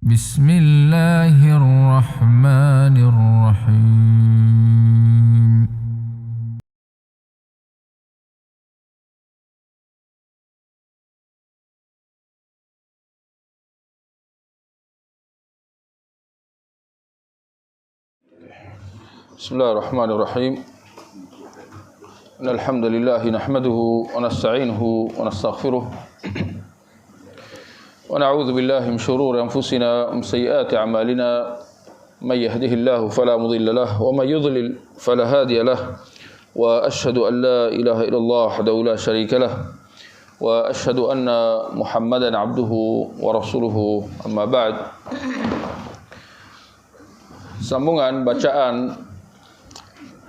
Bismillahirrahmanirrahim. Bismillahirrahmanirrahim. Alhamdulillah nahmaduhu wa nasta'inuhu wa nastaghfiruh. Wa na'udzu billahi min shururi anfusina wa min sayyiati a'malina. May yahdihillahu fala mudilla lahu wa may yudlil fala hadiya lahu. Wa asyhadu an la ilaha illallah wahdahu la syarika lahu. Wa asyhadu anna Muhammadan 'abduhu wa rasuluhu. Amma ba'd. Sambungan bacaan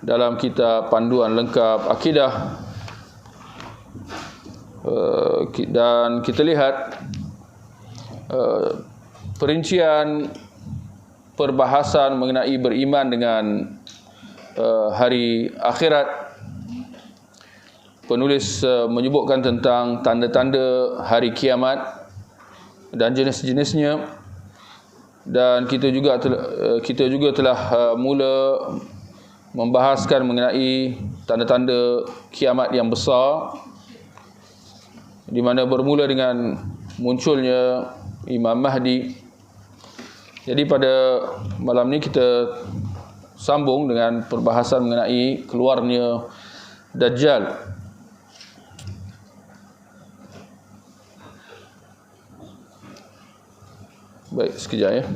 dalam kitab Panduan Lengkap Akidah, dan kita lihat perincian perbahasan mengenai beriman dengan hari akhirat. Penulis menyebutkan tentang tanda-tanda hari kiamat dan jenis-jenisnya, dan kita juga telah mula membahaskan mengenai tanda-tanda kiamat yang besar, di mana bermula dengan munculnya Imam Mahdi. Jadi pada malam ni kita sambung dengan perbahasan mengenai keluarnya Dajjal. Baik, sekejap ya.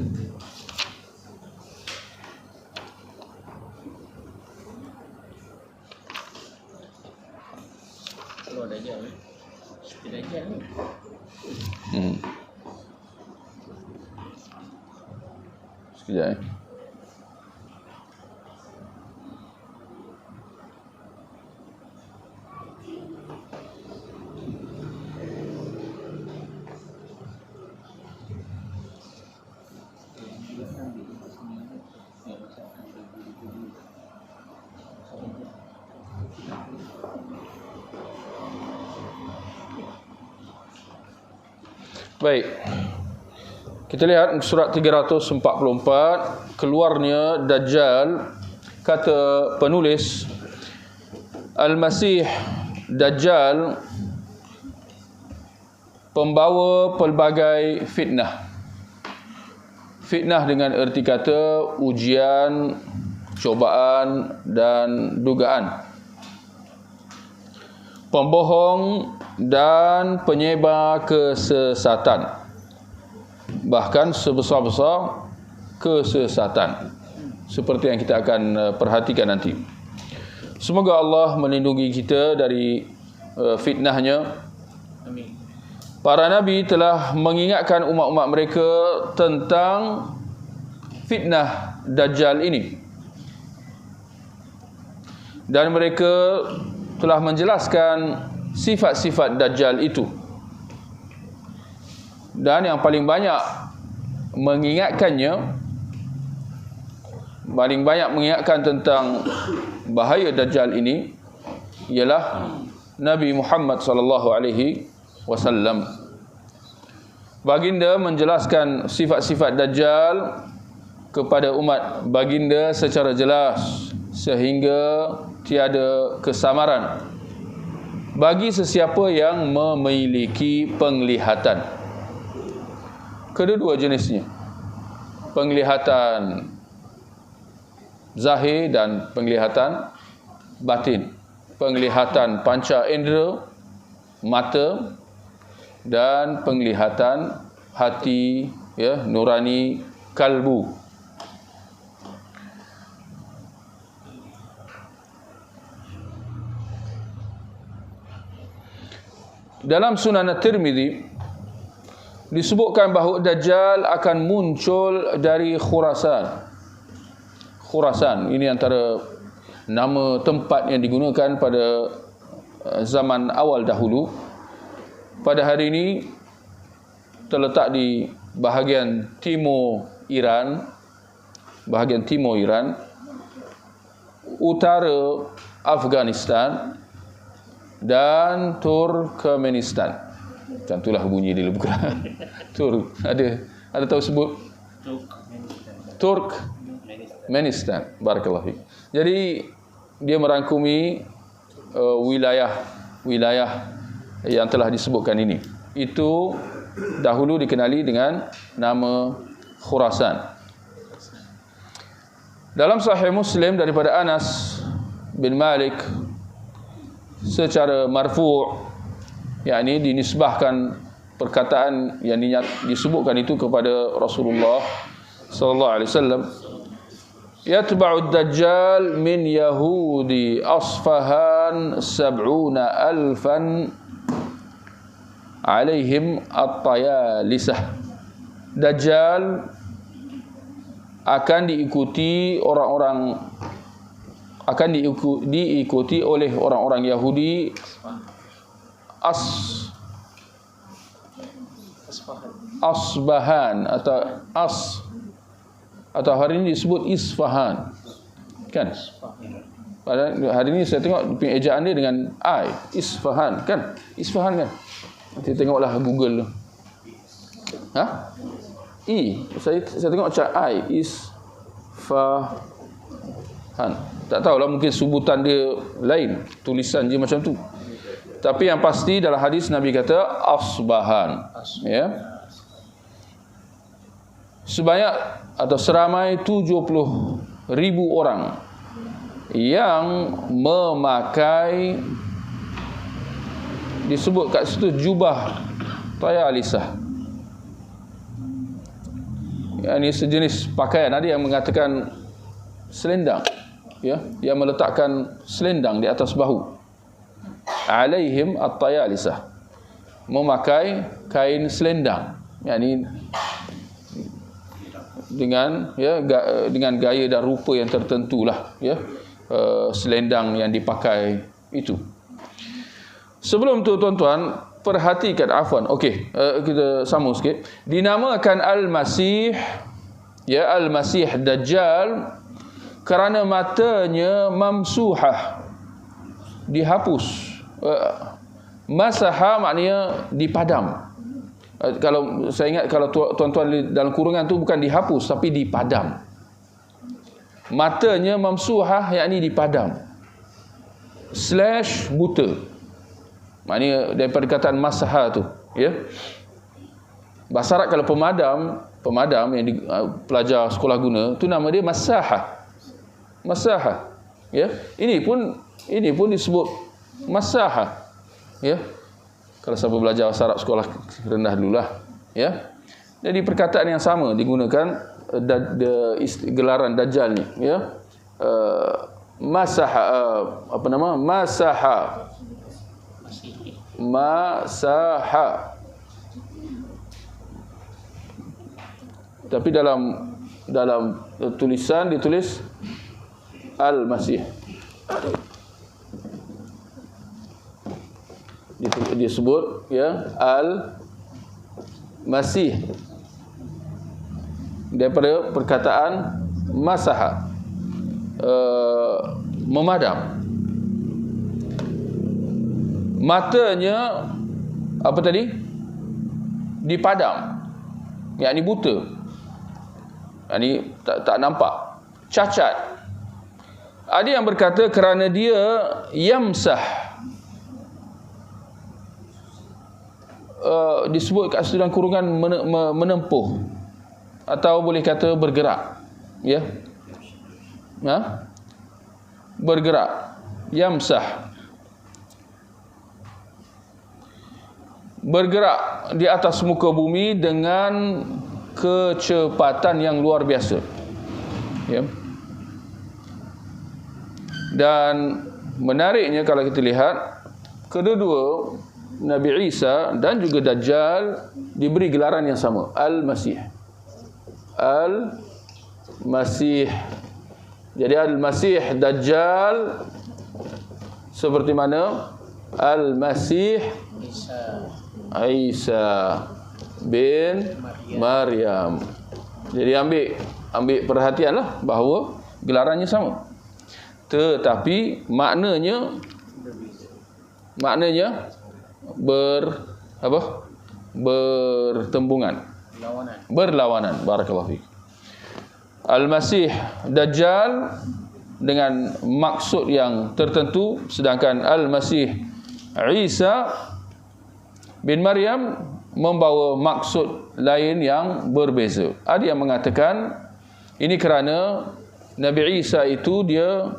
Sekejap ya. Baik, kita lihat surat 344, keluarnya Dajjal. Kata penulis, Al-Masih Dajjal pembawa pelbagai fitnah. Fitnah dengan erti kata ujian, cobaan dan dugaan. Pembohong dan penyebar kesesatan, bahkan sebesar-besar kesesatan, seperti yang kita akan perhatikan nanti. Semoga Allah melindungi kita dari fitnahnya. Amin. Para Nabi telah mengingatkan umat-umat mereka tentang fitnah Dajjal ini, dan mereka telah menjelaskan sifat-sifat Dajjal itu. Dan yang paling banyak mengingatkan tentang bahaya Dajjal ini ialah Nabi Muhammad sallallahu alaihi wasallam. Baginda menjelaskan sifat-sifat Dajjal kepada umat baginda secara jelas, sehingga tiada kesamaran bagi sesiapa yang memiliki penglihatan. Kedua-dua jenisnya, penglihatan zahir dan penglihatan batin. Penglihatan panca indera, mata, dan penglihatan hati, ya, nurani, kalbu. Dalam Sunan At-Tirmidzi disebutkan bahawa Dajjal akan muncul dari Khurasan. Khurasan ini antara nama tempat yang digunakan pada zaman awal dahulu. Pada hari ini terletak di bahagian timur Iran, utara Afghanistan dan Turkmenistan. Macam itulah bunyi dia lebih kurang. Tur, ada tahu sebut Turkmenistan. Barakallahu fiik. Jadi dia merangkumi wilayah yang telah disebutkan ini. Itu dahulu dikenali dengan nama Khurasan. Dalam Sahih Muslim daripada Anas bin Malik secara marfu', yakni dinisbahkan perkataan yang disebutkan itu kepada Rasulullah sallallahu alaihi wasallam, yatba'ud dajjal min yahudi Asfahan 70,000 alaihim at-tayalisah. Dajjal akan diikuti oleh orang-orang Yahudi Asbahan atau hari ini disebut Isfahan, kan? Pada hari ini saya tengok ejaan dia dengan I, Isfahan, kan? Isfahan, kan? Nanti tengoklah Google tu. Saya tengok macam I, Isfahan. Tak tahulah, mungkin sebutan dia lain, tulisan je macam tu. Tapi yang pasti dalam hadis Nabi kata Asbahan, ya. Sebanyak atau seramai 70,000 orang yang memakai, disebut kat situ, jubah tayalisah. Ini sejenis pakaian. Ada yang mengatakan selendang, ya, yang meletakkan selendang di atas bahu. Alaihim at-tayalisah, memakai kain selendang, yakni dengan gaya dan rupa yang tertentulah, ya, selendang yang dipakai itu. Sebelum tu tuan-tuan perhatikan, okey, kita sambung sikit. Dinamakan Al-Masih, ya, Al-Masih Dajjal kerana matanya mamsuhah, dihapus. Masaha maknanya dipadam. Kalau saya ingat, kalau tuan-tuan dalam kurungan tu bukan dihapus tapi dipadam. Matanya mamsuhah yakni dipadam / buta. Maknanya daripada kataan masaha tu, ya. Bahasa Arab kalau pemadam yang pelajar sekolah guna tu nama dia masaha. Ya. Ini pun disebut masaha, ya. Kalau siapa belajar bahasa Arab sekolah rendah dululah, ya. Jadi perkataan yang sama digunakan gelaran Dajjal ni, ya. Masaha. Tapi dalam tulisan ditulis Al-Masih. Disebut, ya, Al-Masih daripada perkataan masaha, memadam. Matanya apa tadi? Dipadam, yakni buta, yakni tak nampak, cacat. Ada yang berkata kerana dia yamsah, disebut kat situ dalam kurungan menempuh, atau boleh kata bergerak, ya. Bergerak, yamsah, bergerak di atas muka bumi dengan kecepatan yang luar biasa, ya. Dan menariknya kalau kita lihat, kedua-dua Nabi Isa dan juga Dajjal diberi gelaran yang sama, Al-Masih. Al-Masih. Jadi Al-Masih Dajjal seperti mana Al-Masih Isa bin Maryam. Jadi ambil perhatianlah bahawa gelarannya sama, tetapi maknanya bertembungan, berlawanan. Barakallahu fiik. Al-Masih Dajjal dengan maksud yang tertentu, sedangkan Al-Masih Isa bin Maryam membawa maksud lain yang berbeza. Ada yang mengatakan ini kerana Nabi Isa itu dia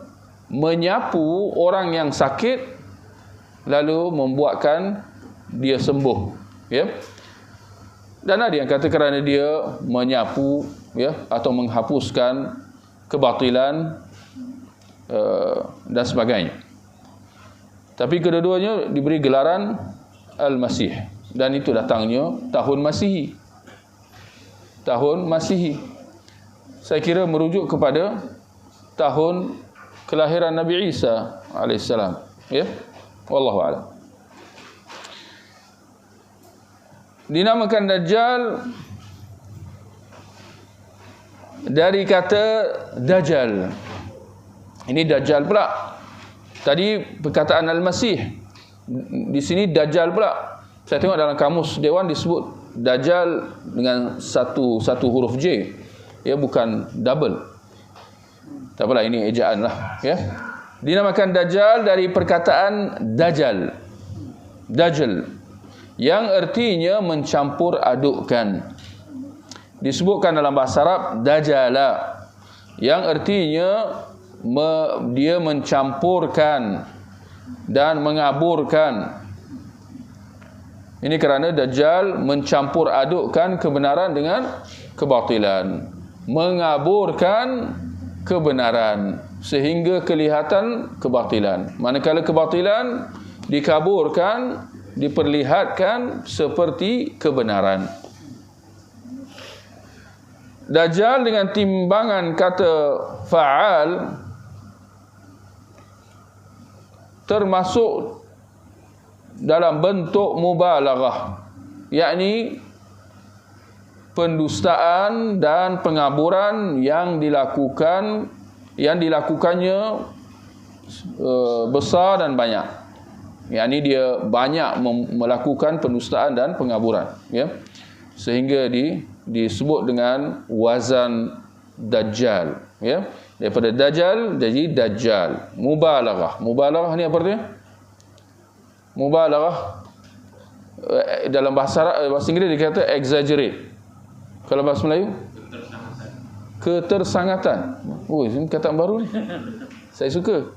menyapu orang yang sakit lalu membuatkan dia sembuh, ya. Dan ada yang kata kerana dia menyapu, ya, atau menghapuskan kebatilan dan sebagainya. Tapi kedua-duanya diberi gelaran Al-Masih, dan itu datangnya tahun Masihi. Tahun Masihi, saya kira merujuk kepada tahun kelahiran Nabi Isa alaihissalam, ya. Wallahu a'lam. Dinamakan Dajjal dari kata Dajjal. Ini Dajjal pula. Tadi perkataan Al-Masih, di sini Dajjal pula. Saya tengok dalam kamus Dewan disebut Dajjal dengan satu huruf J, ya, bukan double. Tak apalah, ini ejaan lah, ya. Dinamakan Dajjal dari perkataan Dajjal, Dajjal, yang artinya mencampur adukkan. Disebutkan dalam bahasa Arab Dajjala, yang artinya dia mencampurkan dan mengaburkan. Ini kerana Dajjal mencampur adukkan kebenaran dengan kebatilan, mengaburkan kebenaran sehingga kelihatan kebatilan. Manakala kebatilan dikaburkan, diperlihatkan seperti kebenaran. Dajjal dengan timbangan kata fa'al termasuk dalam bentuk mubalaghah, yakni pendustaan dan pengaburan yang dilakukannya besar dan banyak. Yakni dia banyak melakukan pendustaan dan pengaburan, ya, sehingga disebut dengan wazan Dajjal, ya. Daripada Dajjal jadi Dajjal. Mubalaghah ni apa artinya? Mubalaghah dalam bahasa Inggeris dikata exaggerate. Kalau bahasa Melayu ketersangatan. Oh, ini kata baru ni. Saya suka.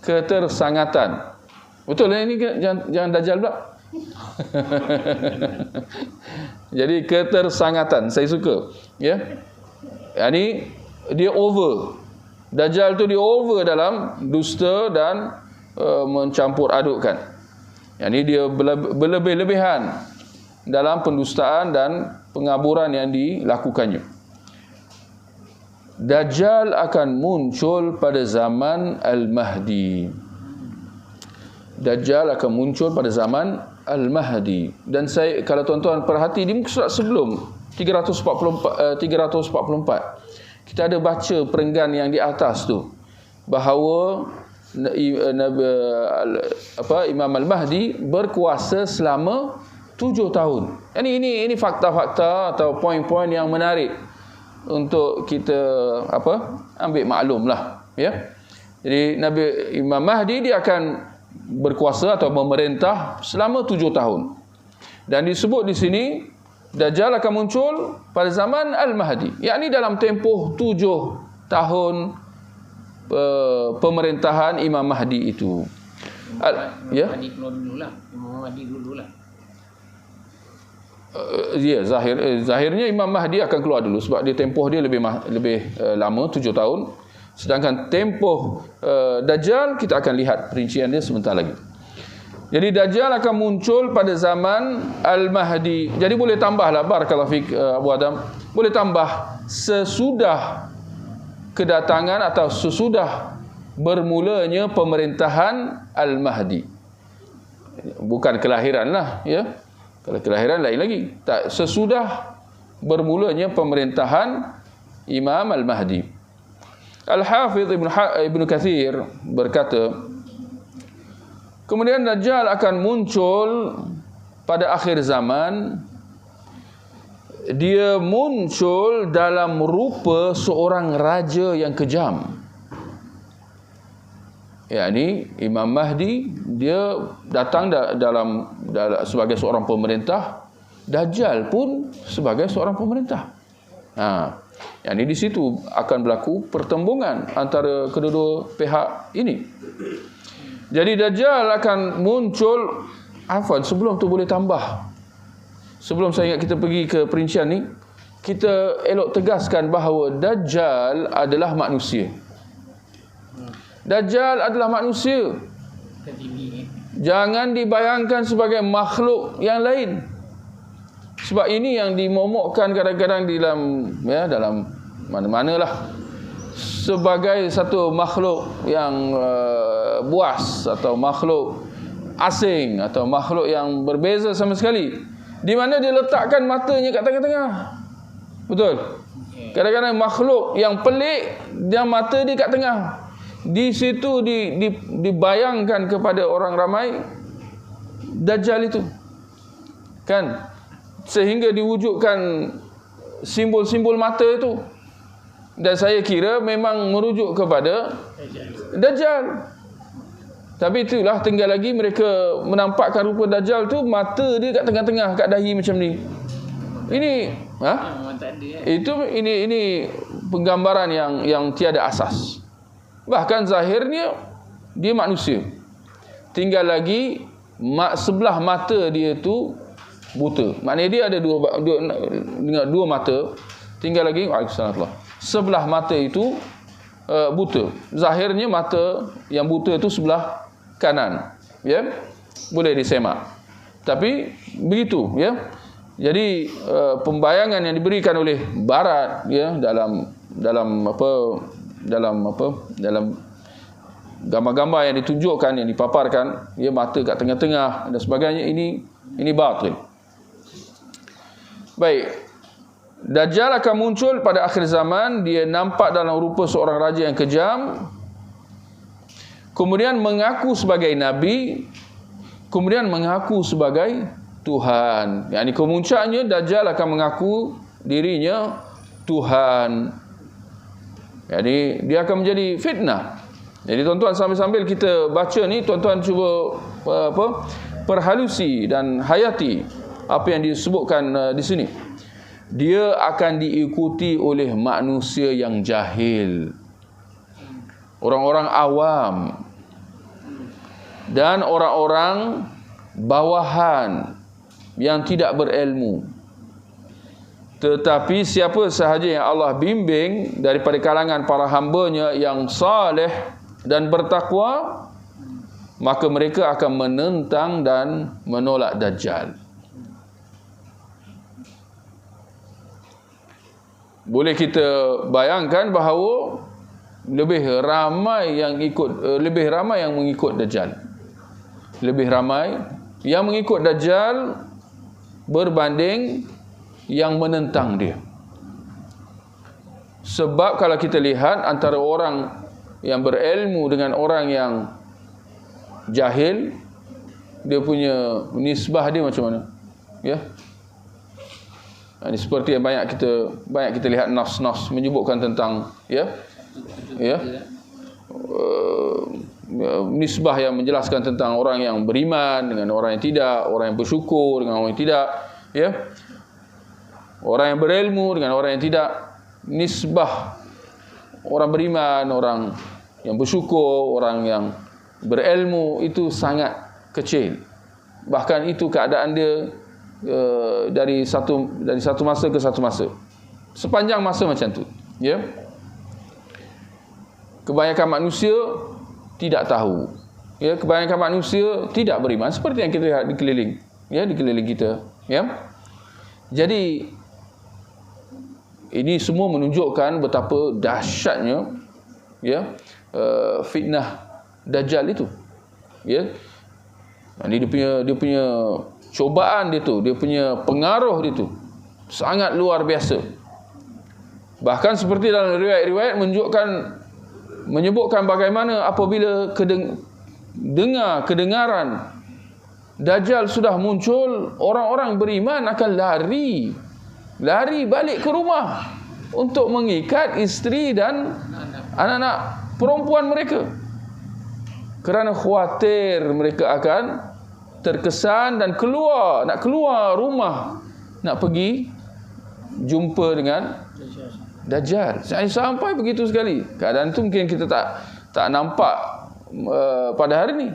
Ketersangatan. Betul lah, ini jangan Dajjal pula. Jadi ketersangatan, saya suka, ya. Yani dia over. Dajjal tu dia over dalam dusta dan mencampur adukkan. Yani dia berlebih-lebihan dalam pendustaan dan pengaburan yang dilakukannya. Dajjal akan muncul pada zaman Al-Mahdi. Dajjal akan muncul pada zaman Al-Mahdi. Dan saya, kalau tuan-tuan perhati di muka surat sebelum 344, kita ada baca perenggan yang di atas tu, bahawa Imam Al-Mahdi berkuasa selama 7 tahun. Ini fakta-fakta atau poin-poin yang menarik untuk kita ambil maklum lah, ya. Jadi Imam Mahdi dia akan berkuasa atau memerintah selama 7 tahun. Dan disebut di sini Dajjal akan muncul pada zaman Al-Mahdi, yakni dalam tempoh 7 tahun pemerintahan Imam Mahdi itu. Ya. Imam Mahdi dululah. Ya, zahirnya Imam Mahdi akan keluar dulu sebab dia tempoh dia lebih lama, 7 tahun. Sedangkan tempoh Dajjal kita akan lihat perincian dia sebentar lagi. Jadi Dajjal akan muncul pada zaman Al-Mahdi. Jadi boleh tambahlah, barakallahu fik Abu Adam, boleh tambah sesudah kedatangan atau sesudah bermulanya pemerintahan Al-Mahdi. Bukan kelahiran lah, ya. Kalau kelahiran lain lagi. Tak, sesudah bermulanya pemerintahan Imam Al-Mahdi. Al-Hafidh Ibn Kathir berkata, kemudian Dajjal akan muncul pada akhir zaman dia muncul dalam rupa seorang raja yang kejam. Yakni Imam Mahdi dia datang dalam sebagai seorang pemerintah, Dajjal pun sebagai seorang pemerintah. Yakni di situ akan berlaku pertembungan antara kedua-dua pihak ini. Jadi Dajjal akan muncul. Sebelum tu boleh tambah. Sebelum saya ingat kita pergi ke perincian ni, kita elok tegaskan bahawa Dajjal adalah manusia. Dajjal adalah manusia. Jangan dibayangkan sebagai makhluk yang lain. Sebab ini yang dimomokkan kadang-kadang dalam mana-manalah, sebagai satu makhluk yang buas, atau makhluk asing, atau makhluk yang berbeza sama sekali, di mana dia letakkan matanya kat tengah-tengah. Betul? Kadang-kadang makhluk yang pelik, dia mata dia kat tengah. Di situ dibayangkan kepada orang ramai Dajjal itu, kan? Sehingga diwujudkan simbol-simbol mata itu. Dan saya kira memang merujuk kepada Dajjal. Tapi itulah, tinggal lagi mereka menampakkan rupa Dajjal tu, mata dia kat tengah-tengah, kat dahi macam ni. Ini ini penggambaran yang tiada asas. Bahkan zahirnya dia manusia. Tinggal lagi sebelah mata dia tu buta. Maknanya dia ada dua mata. Tinggal lagi sebelah mata itu buta. Zahirnya mata yang buta itu sebelah kanan, ya, boleh disemak. Tapi begitu, ya. Jadi pembayangan yang diberikan oleh Barat, ya, dalam gambar-gambar yang ditunjukkan, yang dipaparkan, ya, mata kat tengah-tengah dan sebagainya, ini batil. Baik, Dajjal akan muncul pada akhir zaman. Dia nampak dalam rupa seorang raja yang kejam, kemudian mengaku sebagai nabi, kemudian mengaku sebagai Tuhan. Yakni kemuncaknya Dajjal akan mengaku dirinya Tuhan. Jadi dia akan menjadi fitnah. Jadi tuan-tuan, sambil kita baca ni, tuan-tuan cuba perhalusi dan hayati apa yang disebutkan di sini. Dia akan diikuti oleh manusia yang jahil, orang-orang awam, dan orang-orang bawahan yang tidak berilmu. Tetapi siapa sahaja yang Allah bimbing daripada kalangan para hamba-Nya yang saleh dan bertakwa, maka mereka akan menentang dan menolak Dajjal. Boleh kita bayangkan bahawa lebih ramai yang mengikut Dajjal. Lebih ramai yang mengikut Dajjal berbanding yang menentang dia. Sebab kalau kita lihat antara orang yang berilmu dengan orang yang jahil, dia punya nisbah dia macam mana? Ya. Ini seperti yang banyak kita lihat nas-nas menyebutkan tentang nisbah yang menjelaskan tentang orang yang beriman dengan orang yang tidak, orang yang bersyukur dengan orang yang tidak, ya. Orang yang berilmu dengan orang yang tidak. Nisbah orang beriman, orang yang bersyukur, orang yang berilmu itu sangat kecil. Bahkan itu keadaan dia dari satu masa ke satu masa, sepanjang masa macam tu, ya. Kebanyakan manusia tidak tahu, ya. Kebanyakan manusia tidak beriman, seperti yang kita lihat di keliling kita, ya. Jadi ini semua menunjukkan betapa dahsyatnya, ya, fitnah Dajjal itu, ya. Ini dia punya cobaan dia tu, dia punya pengaruh dia tu sangat luar biasa. Bahkan seperti dalam riwayat-riwayat menyebutkan bagaimana apabila kedengaran Dajjal sudah muncul, orang-orang beriman akan lari lari balik ke rumah untuk mengikat isteri dan anak-anak perempuan mereka, kerana khawatir mereka akan terkesan dan nak keluar rumah, nak pergi jumpa dengan Dajjal. Sampai begitu sekali. Keadaan itu mungkin kita tak nampak pada hari ini,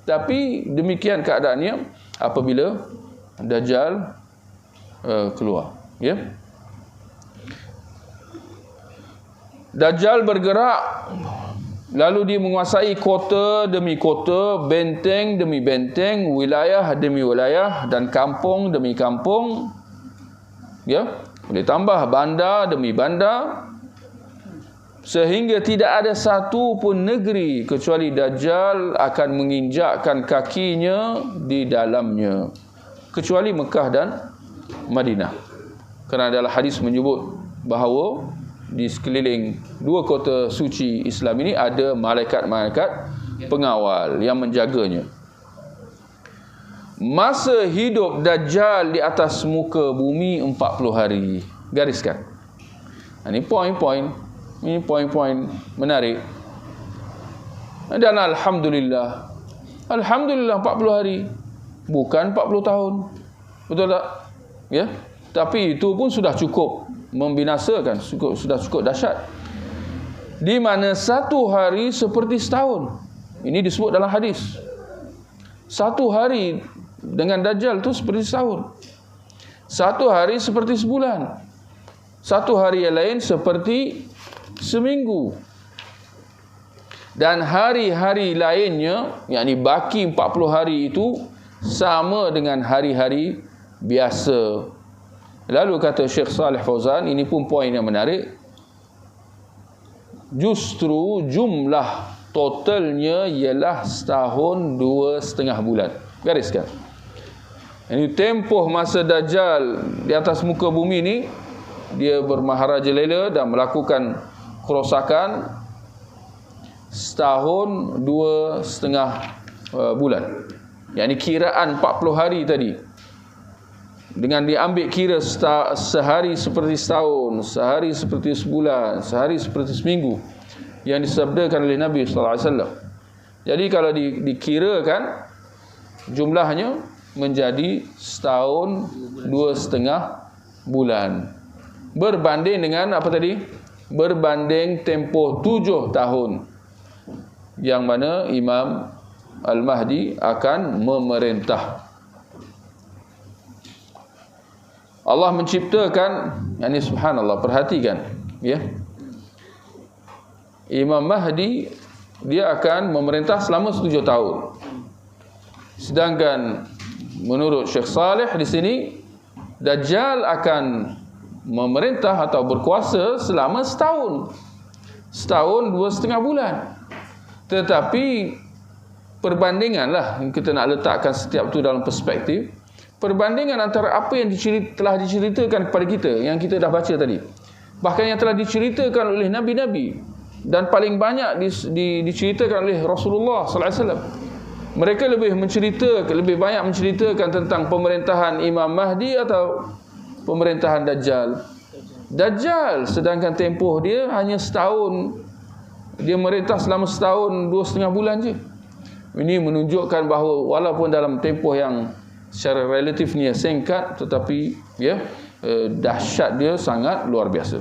tapi demikian keadaannya apabila Dajjal keluar. Ya. Dajjal bergerak, lalu dia menguasai kota demi kota, benteng demi benteng, wilayah demi wilayah, dan kampung demi kampung. Ya, boleh tambah bandar demi bandar, sehingga tidak ada satu pun negeri kecuali Dajjal akan menginjakkan kakinya di dalamnya, kecuali Mekah dan Madinah. Kerana dalam hadis menyebut bahawa di sekeliling dua kota suci Islam ini ada malaikat-malaikat pengawal yang menjaganya. Masa hidup Dajjal di atas muka bumi 40 hari. Gariskan. Ini poin-poin menarik. Dan alhamdulillah 40 hari, bukan 40 tahun. Betul tak? Ya. Tapi itu pun sudah cukup membinasakan, sudah cukup dahsyat. Di mana satu hari seperti setahun. Ini disebut dalam hadis. Satu hari dengan Dajjal itu seperti setahun. Satu hari seperti sebulan. Satu hari yang lain seperti seminggu. Dan hari-hari lainnya, yakni baki 40 hari itu sama dengan hari-hari biasa. Lalu kata Syekh Saleh Fauzan, ini pun poin yang menarik, justru jumlah totalnya ialah setahun 2,5 bulan. Gariskan. Ini tempoh masa Dajjal di atas muka bumi ini, dia bermaharajalela dan melakukan kerosakan setahun 2,5 bulan. Yakni kiraan 40 hari tadi, dengan diambil kira sehari seperti setahun, sehari seperti sebulan, sehari seperti seminggu, yang disabdakan oleh Nabi sallallahu alaihi wasallam. Jadi kalau dikirakan jumlahnya menjadi setahun 2,5 bulan, berbanding dengan apa tadi? Berbanding tempoh 7 tahun yang mana Imam Al-Mahdi akan memerintah. Allah menciptakan, yakni subhanallah, perhatikan, ya. Imam Mahdi dia akan memerintah selama 7 tahun. Sedangkan menurut Syekh Saleh di sini, Dajjal akan memerintah atau berkuasa selama setahun. Setahun 2,5 bulan. Tetapi perbandinganlah, kita nak letakkan setiap itu dalam perspektif. Perbandingan antara apa yang telah diceritakan kepada kita, yang kita dah baca tadi, bahkan yang telah diceritakan oleh Nabi-Nabi, dan paling banyak diceritakan oleh Rasulullah sallallahu alaihi wasallam. Mereka lebih banyak menceritakan tentang pemerintahan Imam Mahdi atau pemerintahan Dajjal. Dajjal sedangkan tempoh dia hanya setahun. Dia merintah selama setahun 2,5 bulan je. Ini menunjukkan bahawa walaupun dalam tempoh yang secara relatifnya singkat, tetapi ya, dahsyat dia sangat luar biasa.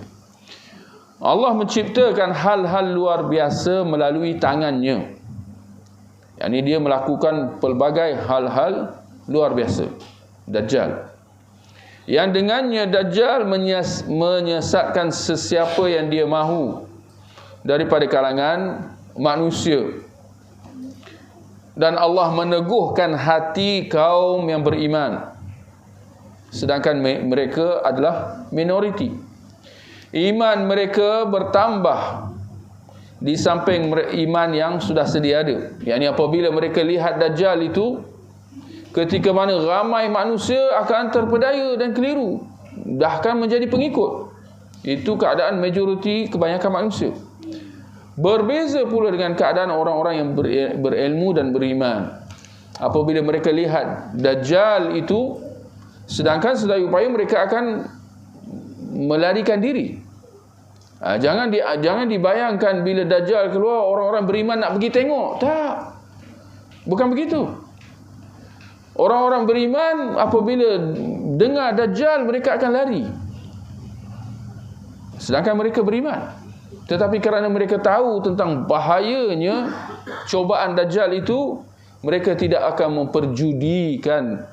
Allah menciptakan hal-hal luar biasa melalui tangannya. yakni dia melakukan pelbagai hal-hal luar biasa. Dajjal, yang dengannya Dajjal menyesatkan sesiapa yang dia mahu daripada kalangan manusia, dan Allah meneguhkan hati kaum yang beriman, sedangkan mereka adalah minoriti. Iman mereka bertambah di samping iman yang sudah sedia ada. Yakni apabila mereka lihat Dajjal itu, ketika mana ramai manusia akan terpedaya dan keliru, bahkan menjadi pengikut. Itu keadaan majoriti kebanyakan manusia. Berbeza pula dengan keadaan orang-orang yang berilmu dan beriman. Apabila mereka lihat Dajjal itu, sedangkan sedaya upaya mereka akan melarikan diri. Jangan dibayangkan bila Dajjal keluar orang-orang beriman nak pergi tengok. Tak. Bukan begitu. Orang-orang beriman apabila dengar Dajjal mereka akan lari. Sedangkan mereka beriman. Tetapi kerana mereka tahu tentang bahayanya cobaan Dajjal itu, mereka tidak akan memperjudikan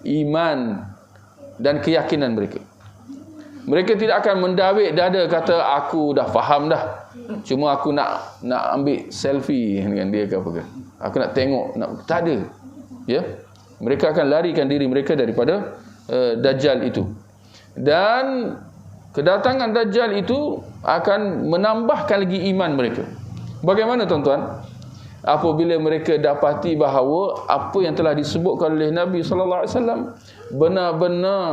iman dan keyakinan mereka. Mereka tidak akan mendawik dada kata aku dah faham dah. Cuma aku nak ambil selfie dengan dia ke apa ke. Aku nak tengok, tak ada. Ya. Mereka akan larikan diri mereka daripada Dajjal itu. Dan kedatangan Dajjal itu akan menambahkan lagi iman mereka. Bagaimana tuan-tuan? Apabila mereka dapati bahawa apa yang telah disebutkan oleh Nabi sallallahu alaihi wasallam benar-benar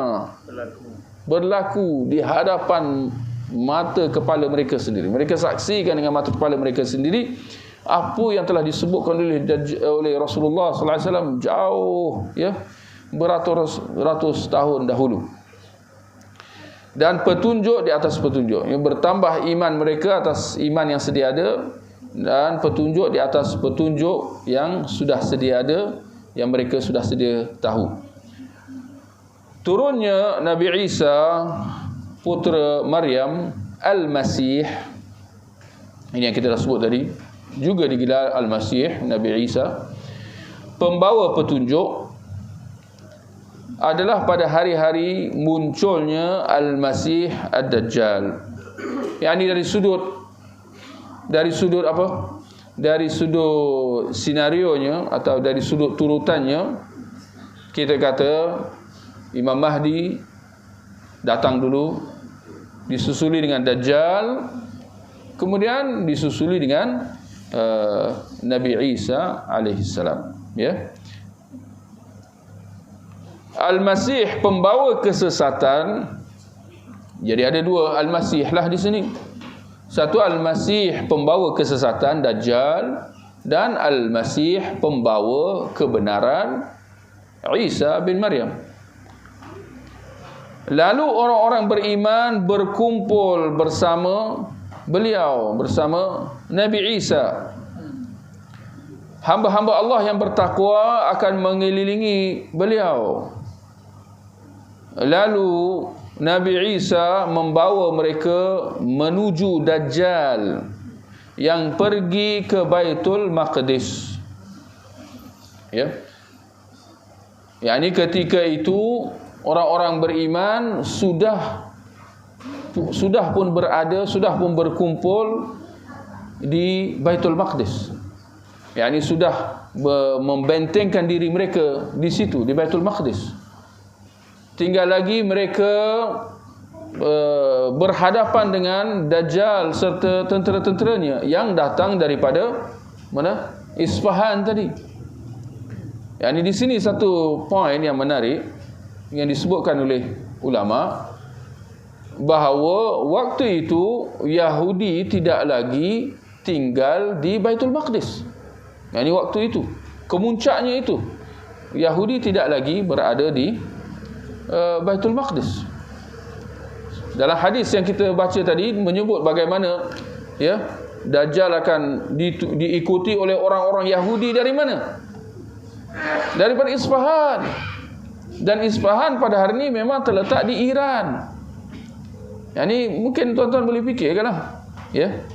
berlaku di hadapan mata kepala mereka sendiri. Mereka saksikan dengan mata kepala mereka sendiri apa yang telah disebutkan oleh Rasulullah sallallahu alaihi wasallam jauh, ya, beratus-ratus tahun dahulu. Dan petunjuk di atas petunjuk, yang bertambah iman mereka atas iman yang sedia ada, dan petunjuk di atas petunjuk yang sudah sedia ada, yang mereka sudah sedia tahu. Turunnya Nabi Isa putera Maryam Al-Masih, ini yang kita dah sebut tadi, juga digelar Al-Masih, Nabi Isa, pembawa petunjuk, adalah pada hari-hari munculnya Al-Masih Ad-Dajjal. Yang ini dari sudut apa? Dari sudut sinarionya atau dari sudut turutannya, kita kata Imam Mahdi datang dulu, disusuli dengan Dajjal, kemudian disusuli dengan Nabi Isa alaihissalam. Ya. Al-Masih pembawa kesesatan. Jadi ada dua Al-Masih lah di sini. Satu Al-Masih pembawa kesesatan, Dajjal, dan Al-Masih pembawa kebenaran, Isa bin Maryam. Lalu orang-orang beriman berkumpul bersama beliau, bersama Nabi Isa. Hamba-hamba Allah yang bertakwa akan mengelilingi beliau. Lalu Nabi Isa membawa mereka menuju Dajjal yang pergi ke Baitul Maqdis. Ya. Yakni ketika itu orang-orang beriman sudah pun berada, sudah pun berkumpul di Baitul Maqdis. Yakni sudah membentengkan diri mereka di situ, di Baitul Maqdis. Tinggal lagi mereka berhadapan dengan Dajjal serta tentera-tenteranya yang datang daripada mana? Isfahan tadi. Yang di sini satu poin yang menarik yang disebutkan oleh ulama, bahawa waktu itu Yahudi tidak lagi tinggal di Baitul Maqdis. Yang ini waktu itu, kemuncaknya itu, Yahudi tidak lagi berada di Baitul Maqdis. Dalam hadis yang kita baca tadi menyebut bagaimana, ya, Dajjal akan diikuti oleh orang-orang Yahudi dari mana? Daripada Isfahan. Dan Isfahan pada hari ini memang terletak di Iran. Yang ini mungkin tuan-tuan boleh fikirkanlah, ya.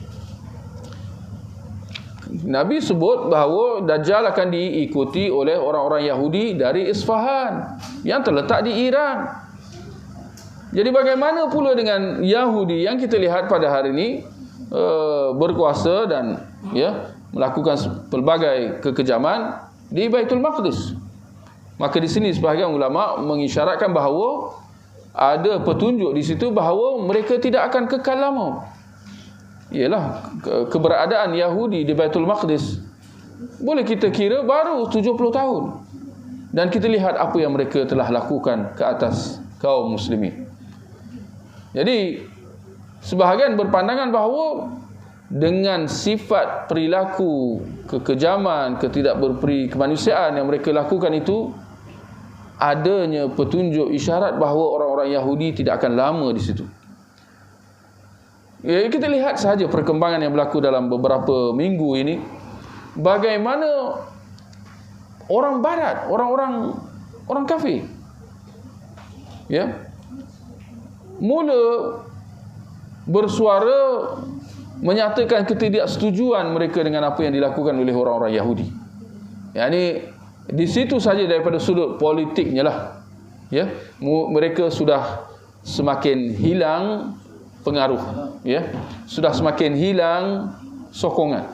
Nabi sebut bahawa Dajjal akan diikuti oleh orang-orang Yahudi dari Isfahan yang terletak di Iran. Jadi bagaimana pula dengan Yahudi yang kita lihat pada hari ini berkuasa dan, ya, melakukan pelbagai kekejaman di Baitul Maqdis? Maka di sini sebahagian ulama mengisyaratkan bahawa ada petunjuk di situ bahawa mereka tidak akan kekal lama. Ialah keberadaan Yahudi di Baitul Maqdis boleh kita kira baru 70 tahun. Dan kita lihat apa yang mereka telah lakukan ke atas kaum muslimin. Jadi sebahagian berpandangan bahawa dengan sifat perilaku kekejaman, ketidakberperi kemanusiaan yang mereka lakukan itu, adanya petunjuk isyarat bahawa orang-orang Yahudi tidak akan lama di situ. Kita lihat sahaja perkembangan yang berlaku dalam beberapa minggu ini, bagaimana orang barat, orang kafir, mula bersuara menyatakan ketidaksetujuan mereka dengan apa yang dilakukan oleh orang-orang Yahudi. Di situ saja daripada sudut politiknya lah, mereka sudah semakin hilang pengaruh, sudah semakin hilang sokongan.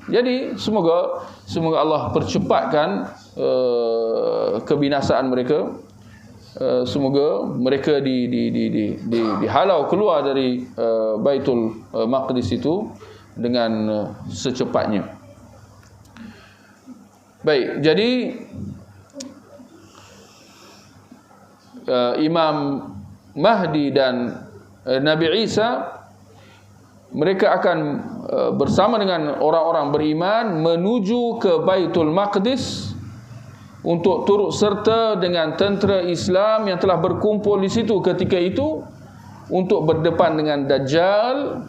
Jadi semoga Allah percepatkan kebinasaan mereka. Semoga mereka dihalau keluar dari Baitul Maqdis itu dengan secepatnya. Baik, jadi Imam Mahdi dan Nabi Isa, mereka akan bersama dengan orang-orang beriman menuju ke Baitul Maqdis untuk turut serta dengan tentera Islam yang telah berkumpul di situ ketika itu untuk berdepan dengan Dajjal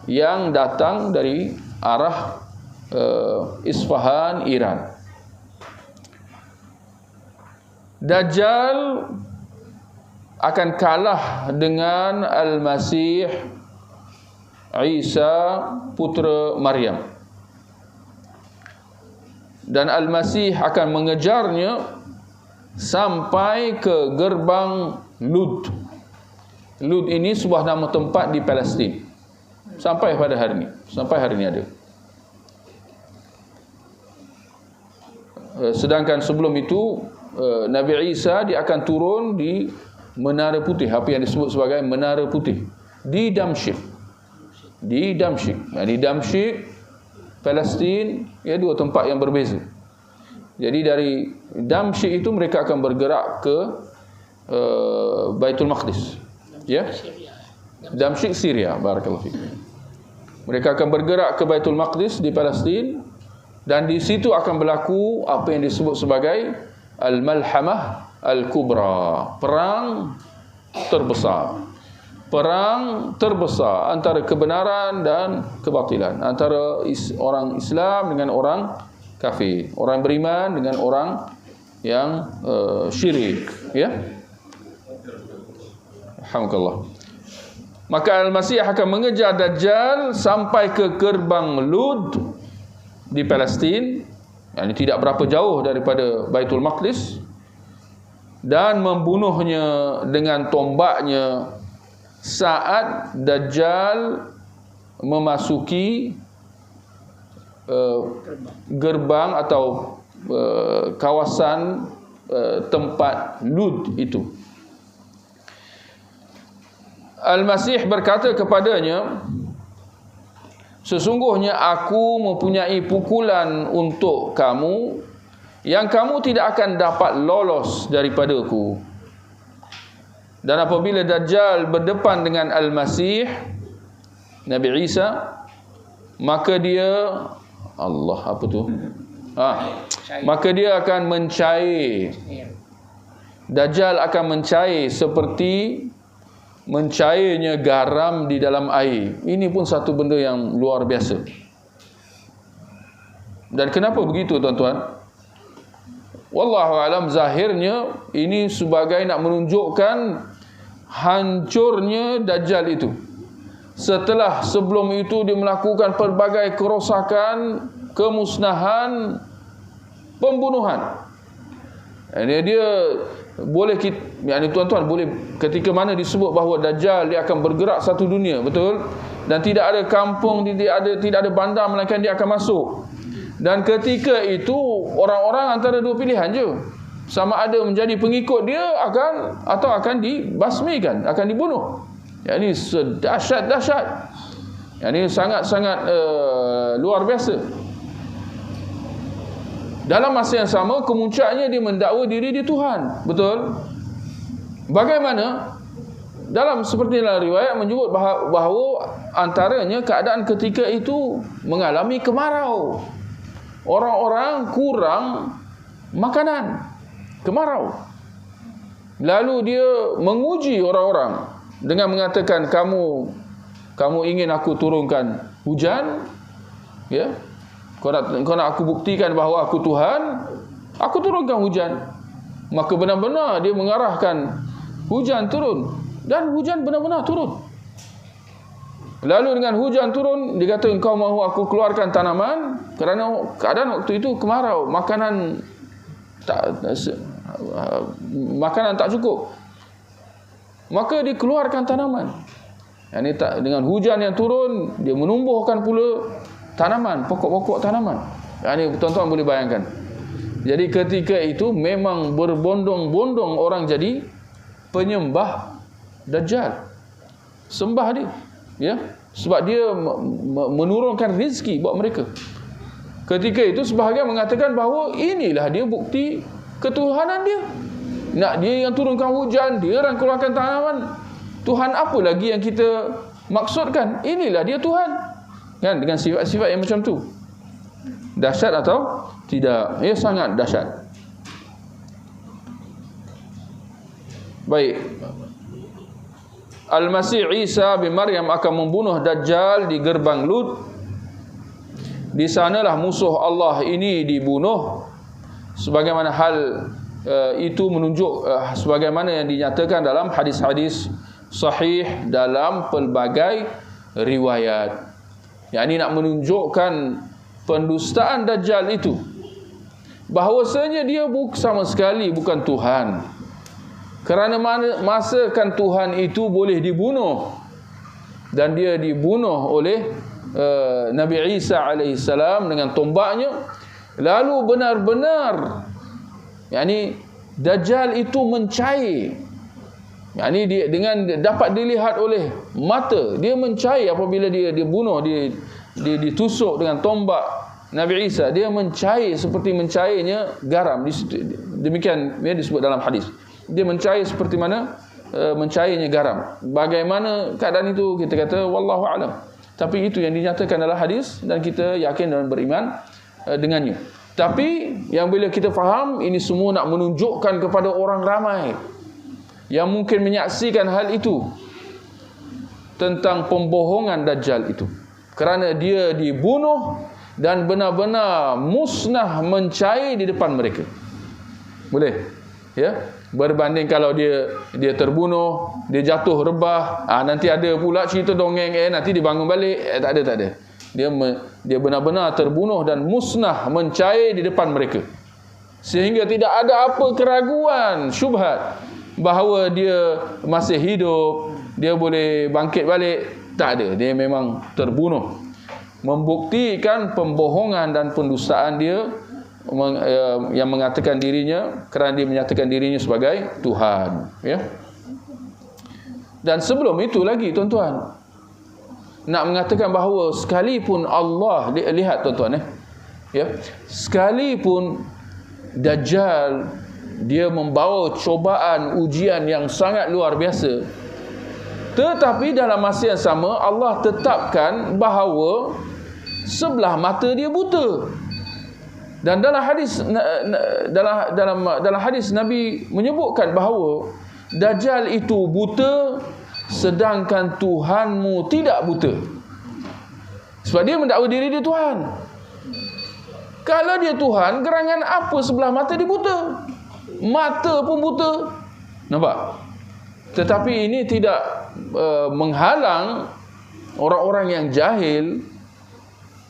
yang datang dari arah Isfahan, Iran. Dajjal akan kalah dengan Al-Masih Isa putra Maryam, dan Al-Masih akan mengejarnya sampai ke gerbang Lud. Lud ini sebuah nama tempat di Palestin. Sampai pada hari ini. Sampai hari ini ada. Sedangkan sebelum itu Nabi Isa dia akan turun di Menara Putih, apa yang disebut sebagai Menara Putih, di Damsyik. Di Damsyik Palestin, dua tempat yang berbeza. Jadi dari Damsyik itu mereka akan bergerak ke Baitul Maqdis. Damsyik, Syria. Barakallahu fiik. Mereka akan bergerak ke Baitul Maqdis di Palestin, dan di situ akan berlaku apa yang disebut sebagai Al-Malhamah Al-Kubra, perang terbesar antara kebenaran dan kebatilan, antara orang Islam dengan orang kafir, orang beriman dengan orang yang syirik, Alhamdulillah. Maka Al-Masih akan mengejar Dajjal sampai ke gerbang Lud di Palestin, yang tidak berapa jauh daripada Baitul Maqdis, dan membunuhnya dengan tombaknya saat Dajjal memasuki gerbang atau kawasan tempat Lud itu. Al-Masih berkata kepadanya, sesungguhnya aku mempunyai pukulan untuk kamu yang kamu tidak akan dapat lolos daripadaku. Dan apabila Dajjal berdepan dengan Al-Masih Nabi Isa, maka dia maka dia akan mencair. Dajjal akan mencair seperti mencairnya garam di dalam air. Ini pun satu benda yang luar biasa. Dan kenapa begitu, tuan-tuan? Wallahu alam, zahirnya ini sebagai nak menunjukkan hancurnya Dajjal itu. Setelah sebelum itu dia melakukan pelbagai kerosakan, kemusnahan, pembunuhan. Dia boleh, tuan-tuan, boleh ketika mana disebut bahawa Dajjal dia akan bergerak satu dunia, betul? Dan tidak ada kampung, tidak ada bandar melainkan dia akan masuk. Dan ketika itu orang-orang antara dua pilihan je, sama ada menjadi pengikut dia atau akan dibasmikan, akan dibunuh. Ini sedahsyat-dahsyat. Ini sangat-sangat luar biasa. Dalam masa yang sama, kemuncaknya dia mendakwa diri dia Tuhan, betul? Bagaimana? Dalam seperti dalam riwayat menyebut bahawa antaranya keadaan ketika itu mengalami kemarau. Orang-orang kurang makanan, kemarau. Lalu dia menguji orang-orang dengan mengatakan, kamu kamu ingin aku turunkan hujan, ya, kau nak aku buktikan bahawa aku Tuhan, aku turunkan hujan. Maka benar-benar dia mengarahkan hujan turun, dan hujan benar-benar turun. Lalu dengan hujan turun, dia kata, engkau mahu aku keluarkan tanaman, kerana keadaan waktu itu kemarau, makanan tak cukup. Maka dikeluarkan tanaman. Yang dengan hujan yang turun, dia menumbuhkan pula tanaman, pokok-pokok tanaman. Ini tuan-tuan boleh bayangkan. Jadi ketika itu memang berbondong-bondong orang jadi penyembah Dajjal. Sembah dia, ya, sebab dia menurunkan rezeki buat mereka. Ketika itu sebahagian mengatakan bahawa inilah dia bukti ketuhanan dia. Nak dia yang turunkan hujan, dia yang keluarkan tanaman. Tuhan apa lagi yang kita maksudkan? Inilah dia Tuhan. Kan, dengan sifat-sifat yang macam tu. Dahsyat atau tidak? Ya, sangat dahsyat. Baik. Al-Masih Isa bin Maryam akan membunuh Dajjal di gerbang Lut. Di sanalah musuh Allah ini dibunuh. Sebagaimana hal itu menunjuk sebagaimana yang dinyatakan dalam hadis-hadis sahih dalam pelbagai riwayat. Yang ini nak menunjukkan pendustaan Dajjal itu, bahawasanya dia sama sekali bukan Tuhan. Kerana masakan Tuhan itu boleh dibunuh, dan dia dibunuh oleh Nabi Isa alaihissalam dengan tombaknya. Lalu benar-benar Dajjal itu mencair. Dia dengan dapat dilihat oleh mata, dia mencair apabila dia bunuh, dia ditusuk dengan tombak Nabi Isa, dia mencair seperti mencairnya garam. Demikian disebut dalam hadis. Dia mencair seperti mana mencairnya garam. Bagaimana keadaan itu kita kata wallahu alam. Tapi itu yang dinyatakan dalam hadis, dan kita yakin dan beriman dengannya. Tapi yang bila kita faham, ini semua nak menunjukkan kepada orang ramai yang mungkin menyaksikan hal itu, tentang pembohongan Dajjal itu. Kerana dia dibunuh dan benar-benar musnah, mencair di depan mereka. Boleh? Ya? Berbanding kalau dia terbunuh, dia jatuh rebah, nanti ada pula cerita dongeng, nanti dibangun balik. Tak ada. Dia benar-benar terbunuh dan musnah, mencair di depan mereka. Sehingga tidak ada apa keraguan, syubhat bahawa dia masih hidup, dia boleh bangkit balik. Tak ada, dia memang terbunuh. Membuktikan pembohongan dan pendustaan dia, yang mengatakan dirinya, kerana dia menyatakan dirinya sebagai Tuhan, ya. Dan sebelum itu lagi, tuan-tuan, nak mengatakan bahawa sekalipun Allah, lihat tuan-tuan, ya, sekalipun Dajjal dia membawa cobaan, ujian yang sangat luar biasa, tetapi dalam masa yang sama Allah tetapkan bahawa sebelah mata dia buta. Dan dalam hadis dalam hadis Nabi menyebutkan bahawa Dajjal itu buta, sedangkan Tuhanmu tidak buta. Sebab dia mendakwa diri dia Tuhan. Kalau dia Tuhan, gerangan apa sebelah mata dia buta? Mata pun buta. Nampak? Tetapi ini tidak menghalang orang-orang yang jahil,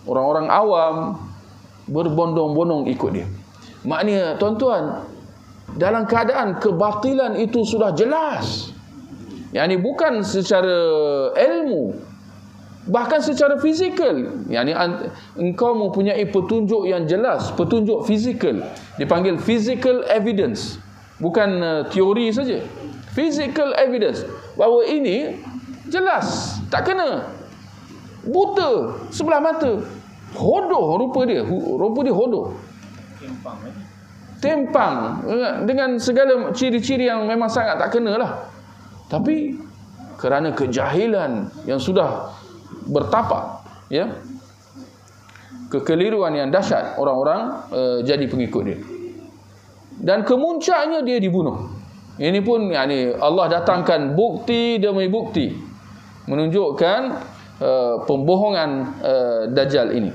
orang-orang awam, berbondong-bondong ikut dia. Maknanya, tuan-tuan, dalam keadaan kebatilan itu sudah jelas. Yang ini bukan secara ilmu, bahkan secara fizikal. Yang ini engkau mempunyai petunjuk yang jelas, petunjuk fizikal, dipanggil physical evidence, bukan teori saja. Physical evidence bahawa ini jelas, tak kena, buta sebelah mata, hodoh rupa dia hodoh, tempang dengan segala ciri-ciri yang memang sangat tak kena lah. Tapi kerana kejahilan yang sudah bertapak, ya, kekeliruan yang dahsyat, orang-orang jadi pengikut dia. Dan kemuncaknya dia dibunuh. Ini pun Allah datangkan bukti demi bukti menunjukkan pembohongan Dajjal ini.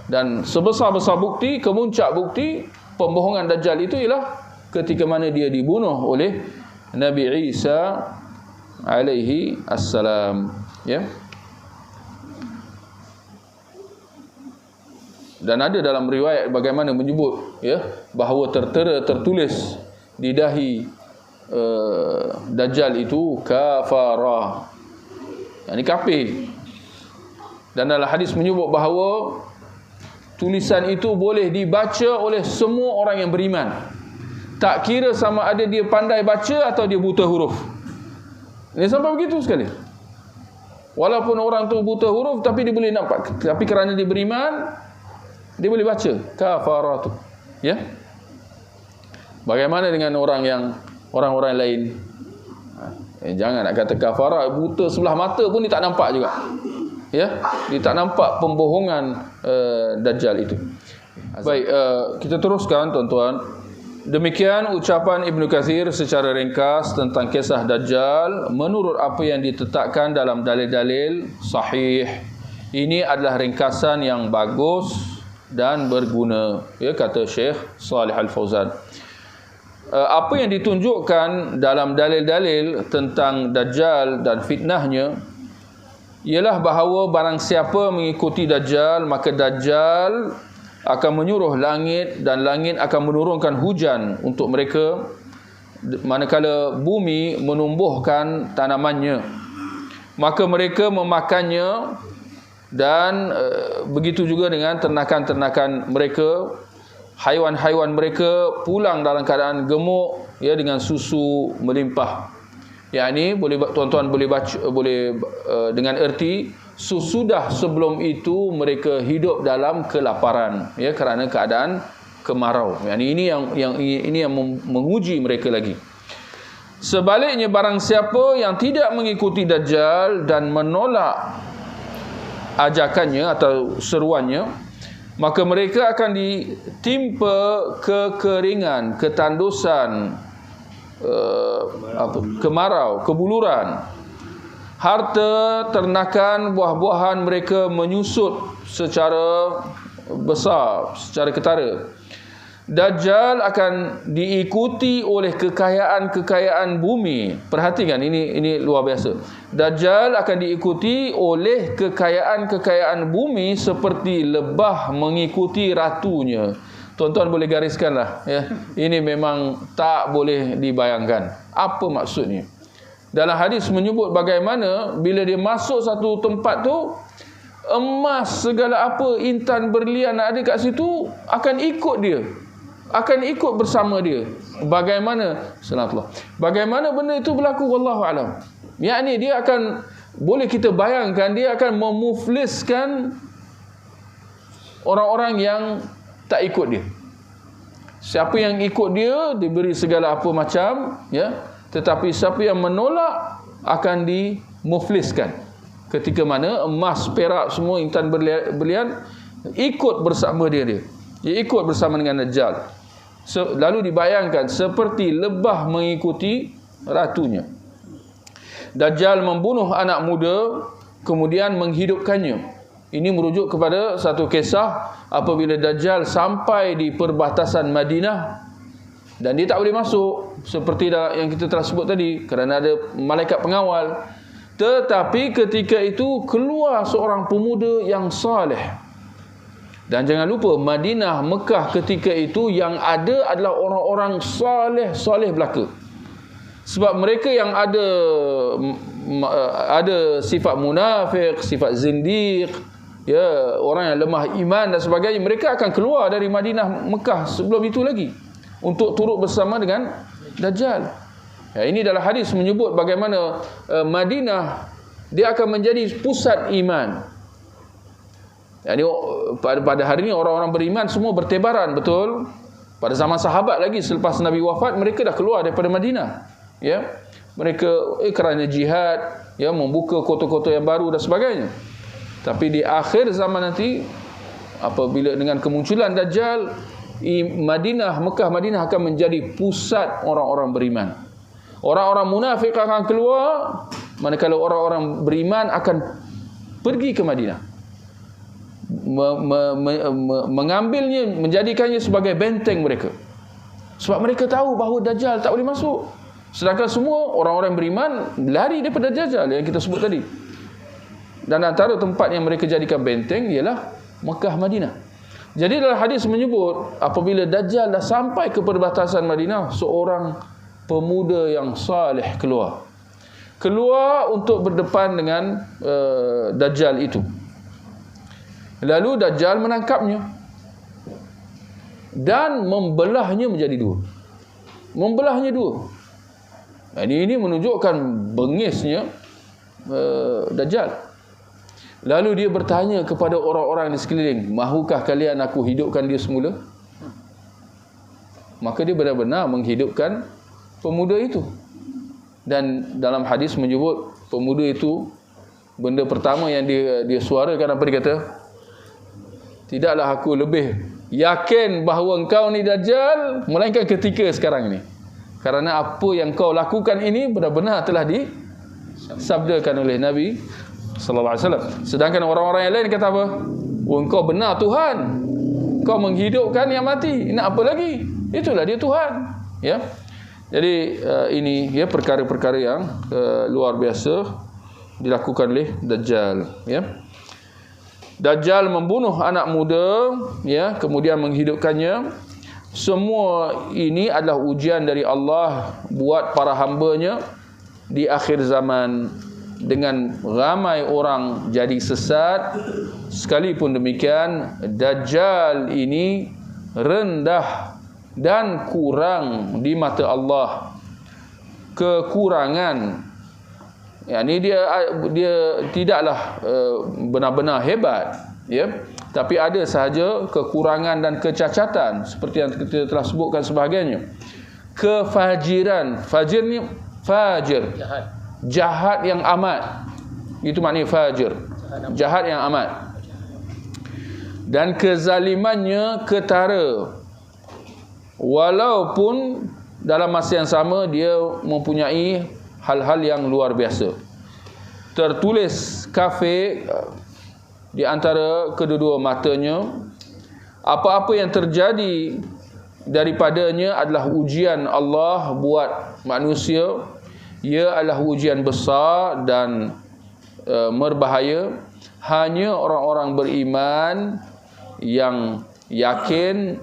Dan sebesar-besar bukti, kemuncak bukti pembohongan Dajjal itu ialah ketika mana dia dibunuh oleh Nabi Isa alaihi assalam, ya. Dan ada dalam riwayat bagaimana menyebut, ya, bahawa tertulis di dahi Dajjal itu kafara, yakni kafir. Dan dalam hadis menyebut bahawa tulisan itu boleh dibaca oleh semua orang yang beriman, tak kira sama ada dia pandai baca atau dia buta huruf. Ini sampai begitu sekali. Walaupun orang tu buta huruf, tapi dia boleh nampak, tapi kerana dia beriman, dia boleh baca kafaratu, ya. Bagaimana dengan orang-orang lain? Jangan nak kata kafara, buta sebelah mata pun dia tak nampak juga, ya. Dia tak nampak pembohongan Dajjal itu. Baik, kita teruskan tuan-tuan. Demikian ucapan Ibnu Katsir secara ringkas tentang kisah Dajjal menurut apa yang ditetapkan dalam dalil-dalil sahih. Ini adalah ringkasan yang bagus dan berguna, ya, kata Syekh Salih Al-Fauzan. Apa yang ditunjukkan dalam dalil-dalil tentang Dajjal dan fitnahnya ialah bahawa barang siapa mengikuti Dajjal, maka Dajjal akan menyuruh langit dan langit akan menurunkan hujan untuk mereka, manakala bumi menumbuhkan tanamannya, maka mereka memakannya. Dan begitu juga dengan ternakan-ternakan mereka, haiwan-haiwan mereka pulang dalam keadaan gemuk, ya, dengan susu melimpah. Yakni tuan-tuan boleh baca, dengan erti sesudah sebelum itu mereka hidup dalam kelaparan, ya, kerana keadaan kemarau. Yakni ini yang menguji mereka lagi. Sebaliknya, barang siapa yang tidak mengikuti Dajjal dan menolak ajakannya atau seruannya, maka mereka akan ditimpa kekeringan, ketandusan, kemarau, kebuluran. Harta, ternakan, buah-buahan mereka menyusut secara besar, secara ketara. Dajjal akan diikuti oleh kekayaan-kekayaan bumi. Perhatikan, ini luar biasa. Dajjal akan diikuti oleh kekayaan-kekayaan bumi seperti lebah mengikuti ratunya. Tuan-tuan boleh gariskanlah, ya. Ini memang tak boleh dibayangkan. Apa maksudnya? Dalam hadis menyebut bagaimana bila dia masuk satu tempat tu, emas segala apa, intan berlian ada kat situ akan ikut dia, akan ikut bersama dia. Bagaimana? Salatullah. Bagaimana benda itu berlaku? Wallahu alam. Yakni dia akan, boleh kita bayangkan, dia akan memufliskan orang-orang yang tak ikut dia. Siapa yang ikut dia diberi segala apa macam, ya. Tetapi siapa yang menolak akan dimufliskan. Ketika mana emas, perak, semua intan berlian ikut bersama dia. Dia ikut bersama dengan Dajjal. Lalu dibayangkan seperti lebah mengikuti ratunya. Dajjal membunuh anak muda kemudian menghidupkannya. Ini merujuk kepada satu kisah apabila Dajjal sampai di perbatasan Madinah dan dia tak boleh masuk, seperti yang kita telah sebut tadi, kerana ada malaikat pengawal. Tetapi ketika itu keluar seorang pemuda yang saleh. Dan jangan lupa, Madinah, Mekah ketika itu yang ada adalah orang-orang saleh belaka. Sebab mereka yang ada sifat munafik, sifat zindiq, ya, orang yang lemah iman dan sebagainya, mereka akan keluar dari Madinah, Mekah sebelum itu lagi untuk turut bersama dengan Dajjal. Ya, ini dalam hadis menyebut bagaimana Madinah dia akan menjadi pusat iman. Yani pada hari ini orang-orang beriman semua bertebaran, betul? Pada zaman sahabat lagi, selepas Nabi wafat, mereka dah keluar daripada Madinah, ya. Mereka kerana jihad, ya, membuka kota-kota yang baru dan sebagainya. Tapi di akhir zaman nanti, apabila dengan kemunculan Dajjal, Mekah Madinah akan menjadi pusat orang-orang beriman. Orang-orang munafik akan keluar, manakala orang-orang beriman akan pergi ke Madinah, mengambilnya, menjadikannya sebagai benteng mereka. Sebab mereka tahu bahawa Dajjal tak boleh masuk. Sedangkan semua orang-orang beriman lari daripada Dajjal yang kita sebut tadi. Dan antara tempat yang mereka jadikan benteng ialah Mekah, Madinah. Jadi dalam hadis menyebut apabila Dajjal dah sampai ke perbatasan Madinah, seorang pemuda yang saleh keluar untuk berdepan dengan Dajjal itu. Lalu Dajjal menangkapnya dan membelahnya menjadi dua. Membelahnya dua. Ini menunjukkan bengisnya Dajjal. Lalu dia bertanya kepada orang-orang di sekeliling, mahukah kalian aku hidupkan dia semula? Maka dia benar-benar menghidupkan pemuda itu. Dan dalam hadis menyebut pemuda itu, benda pertama yang dia suarakan apa dia kata? Tidaklah aku lebih yakin bahawa engkau ni Dajjal melainkan ketika sekarang ini. Kerana apa yang kau lakukan ini benar-benar telah disabdakan oleh Nabi sallallahu alaihi wasallam. Sedangkan orang-orang yang lain kata apa? Oh, engkau benar Tuhan. Kau menghidupkan yang mati. Nak apa lagi? Itulah dia Tuhan. Ya. Jadi ini ya perkara-perkara yang luar biasa dilakukan oleh Dajjal, ya. Dajjal membunuh anak muda, ya, kemudian menghidupkannya. Semua ini adalah ujian dari Allah buat para hamba-Nya di akhir zaman. Dengan ramai orang jadi sesat, sekalipun demikian Dajjal ini rendah dan kurang di mata Allah. Kekurangan, yakni dia tidaklah benar-benar hebat, ya, tapi ada sahaja kekurangan dan kecacatan seperti yang kita telah sebutkan sebahagiannya. Kefajiran, fajir ni fajir, jahat yang amat. Itu maknanya fajir, jahat yang amat. Dan kezalimannya ketara, walaupun dalam masa yang sama dia mempunyai hal-hal yang luar biasa. Tertulis kafir di antara kedua-dua matanya. Apa-apa yang terjadi daripadanya adalah ujian Allah buat manusia. Ia adalah ujian besar dan berbahaya. Hanya orang-orang beriman yang yakin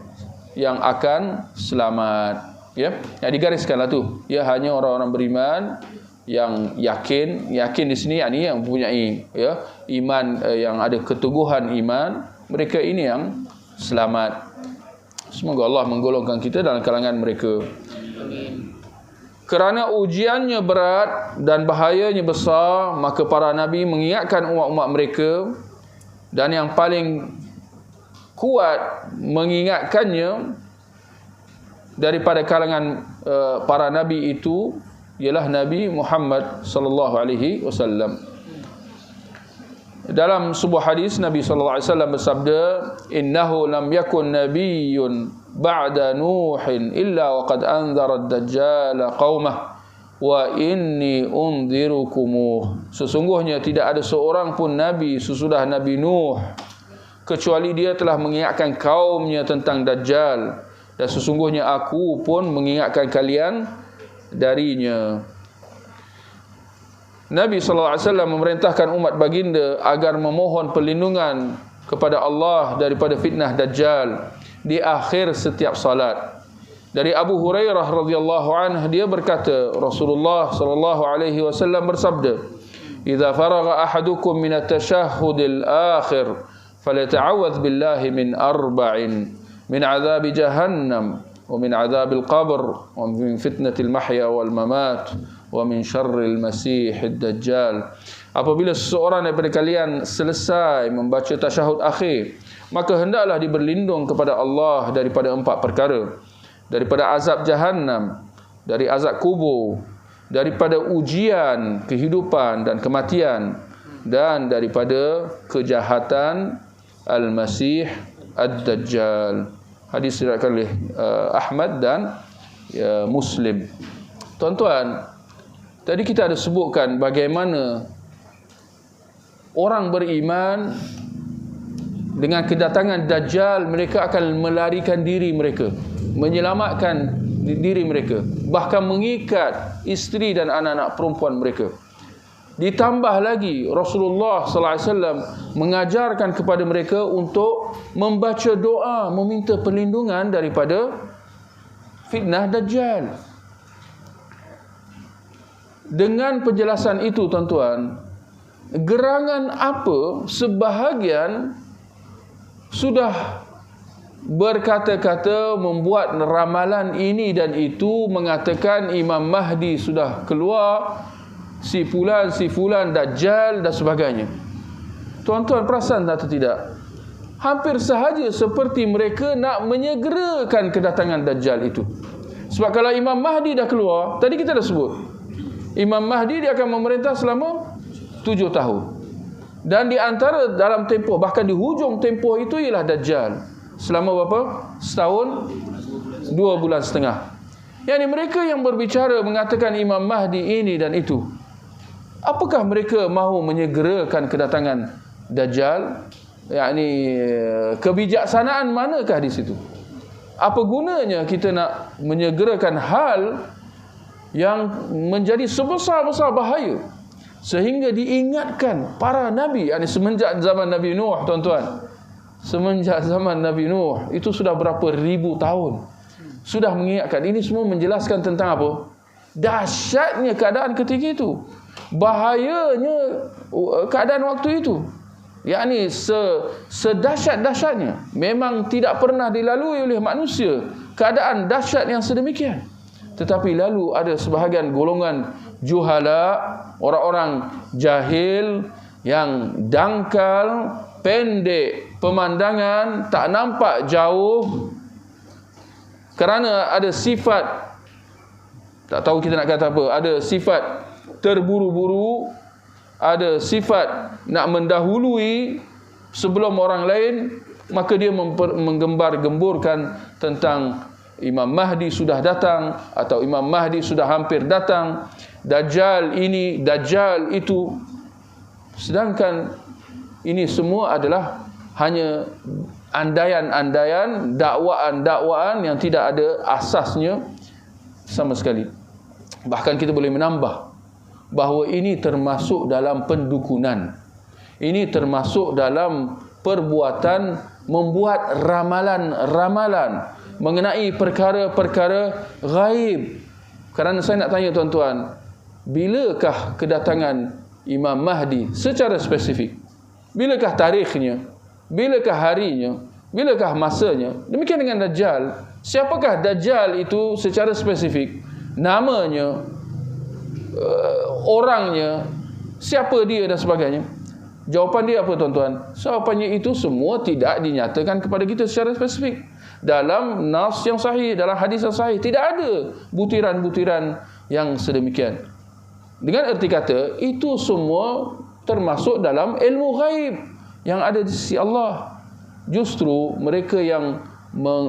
yang akan selamat, ya. Yang digariskanlah tu, ya, hanya orang-orang beriman yang yakin di sini yakni yang mempunyai, ya, iman, yang ada keteguhan iman, mereka ini yang selamat. Semoga Allah menggolongkan kita dalam kalangan mereka. Amin. Kerana ujiannya berat dan bahayanya besar, maka para nabi mengingatkan umat-umat mereka, dan yang paling kuat mengingatkannya daripada kalangan para nabi itu ialah Nabi Muhammad sallallahu alaihi wasallam. Dalam sebuah hadis Nabi sallallahu alaihi wasallam bersabda, "Innahu lam yakun nabiyyun ba'da Nuhin illa waqad anzara ad-dajjal qaumah wa inni unzirukumuh." Sesungguhnya tidak ada seorang pun nabi sesudah Nabi Nuh kecuali dia telah mengingatkan kaumnya tentang Dajjal, dan sesungguhnya aku pun mengingatkan kalian darinya. Nabi SAW memerintahkan umat baginda agar memohon perlindungan kepada Allah daripada fitnah Dajjal di akhir setiap salat. Dari Abu Hurairah radhiyallahu anhu, dia berkata, Rasulullah sallallahu alaihi wasallam bersabda, "Idza faragha ahadukum min at-tashahhudil akhir falyata'awwadz billahi min arba'in, min 'adzabi jahannam wa min 'adzabil qabr wa min fitnatil mahya wal mamat wa min syarril masiihid dajjal." Apabila seseorang daripada kalian selesai membaca tasyahud akhir, maka hendaklah dia berlindung kepada Allah daripada 4 perkara: daripada azab jahannam, dari azab kubur, daripada ujian kehidupan dan kematian, dan daripada kejahatan Al-Masih Ad-Dajjal. Hadis diriwayatkan oleh Ahmad dan Muslim. Tuan-tuan, tadi kita ada sebutkan bagaimana orang beriman dengan kedatangan Dajjal, mereka akan melarikan diri mereka, menyelamatkan diri mereka, bahkan mengikat isteri dan anak-anak perempuan mereka. Ditambah lagi Rasulullah sallallahu alaihi wasallam mengajarkan kepada mereka untuk membaca doa meminta perlindungan daripada fitnah Dajjal. Dengan penjelasan itu tuan-tuan, gerangan apa sebahagian sudah berkata-kata, membuat ramalan ini dan itu, mengatakan Imam Mahdi sudah keluar, si fulan, Dajjal dan sebagainya. Tuan-tuan perasan atau tidak? Hampir sahaja seperti mereka nak menyegerakan kedatangan Dajjal itu. Sebab kalau Imam Mahdi dah keluar, tadi kita dah sebut, Imam Mahdi dia akan memerintah selama 7 tahun. Dan di antara dalam tempoh, bahkan di hujung tempoh itu ialah Dajjal. Selama berapa? Setahun 2 bulan setengah. Yani mereka yang berbicara mengatakan Imam Mahdi ini dan itu, apakah mereka mahu menyegerakan kedatangan Dajjal? Yani kebijaksanaan manakah di situ? Apa gunanya kita nak menyegerakan hal yang menjadi sebesar-besar bahaya sehingga diingatkan para nabi, yani semenjak zaman Nabi Nuh, tuan-tuan. Semenjak zaman Nabi Nuh, itu sudah berapa ribu tahun sudah mengingatkan. Ini semua menjelaskan tentang apa? Dahsyatnya keadaan ketika itu, bahayanya keadaan waktu itu. Yakni sedahsyat-dahsyatnya, memang tidak pernah dilalui oleh manusia keadaan dahsyat yang sedemikian. Tetapi lalu ada sebahagian golongan juhala, orang-orang jahil yang dangkal, pendek pemandangan, tak nampak jauh, kerana ada sifat, tak tahu kita nak kata apa, ada sifat terburu-buru, ada sifat nak mendahului sebelum orang lain, maka dia menggembar-gemburkan tentang Imam Mahdi sudah datang atau Imam Mahdi sudah hampir datang, Dajjal ini, Dajjal itu. Sedangkan ini semua adalah hanya andaian-andaian, dakwaan-dakwaan yang tidak ada asasnya sama sekali. Bahkan kita boleh menambah bahawa ini termasuk dalam pendukunan. Ini termasuk dalam perbuatan membuat ramalan-ramalan mengenai perkara-perkara ghaib. Kerana saya nak tanya tuan-tuan, bilakah kedatangan Imam Mahdi secara spesifik? Bilakah tarikhnya? Bilakah harinya? Bilakah masanya? Demikian dengan Dajjal. Siapakah Dajjal itu secara spesifik? Namanya, orangnya, siapa dia dan sebagainya. Jawapan dia apa tuan-tuan? Jawapannya itu semua tidak dinyatakan kepada kita secara spesifik. Dalam nas yang sahih, dalam hadis yang sahih, tidak ada butiran-butiran yang sedemikian. Dengan erti kata, itu semua termasuk dalam ilmu ghaib yang ada di sisi Allah. Justru mereka yang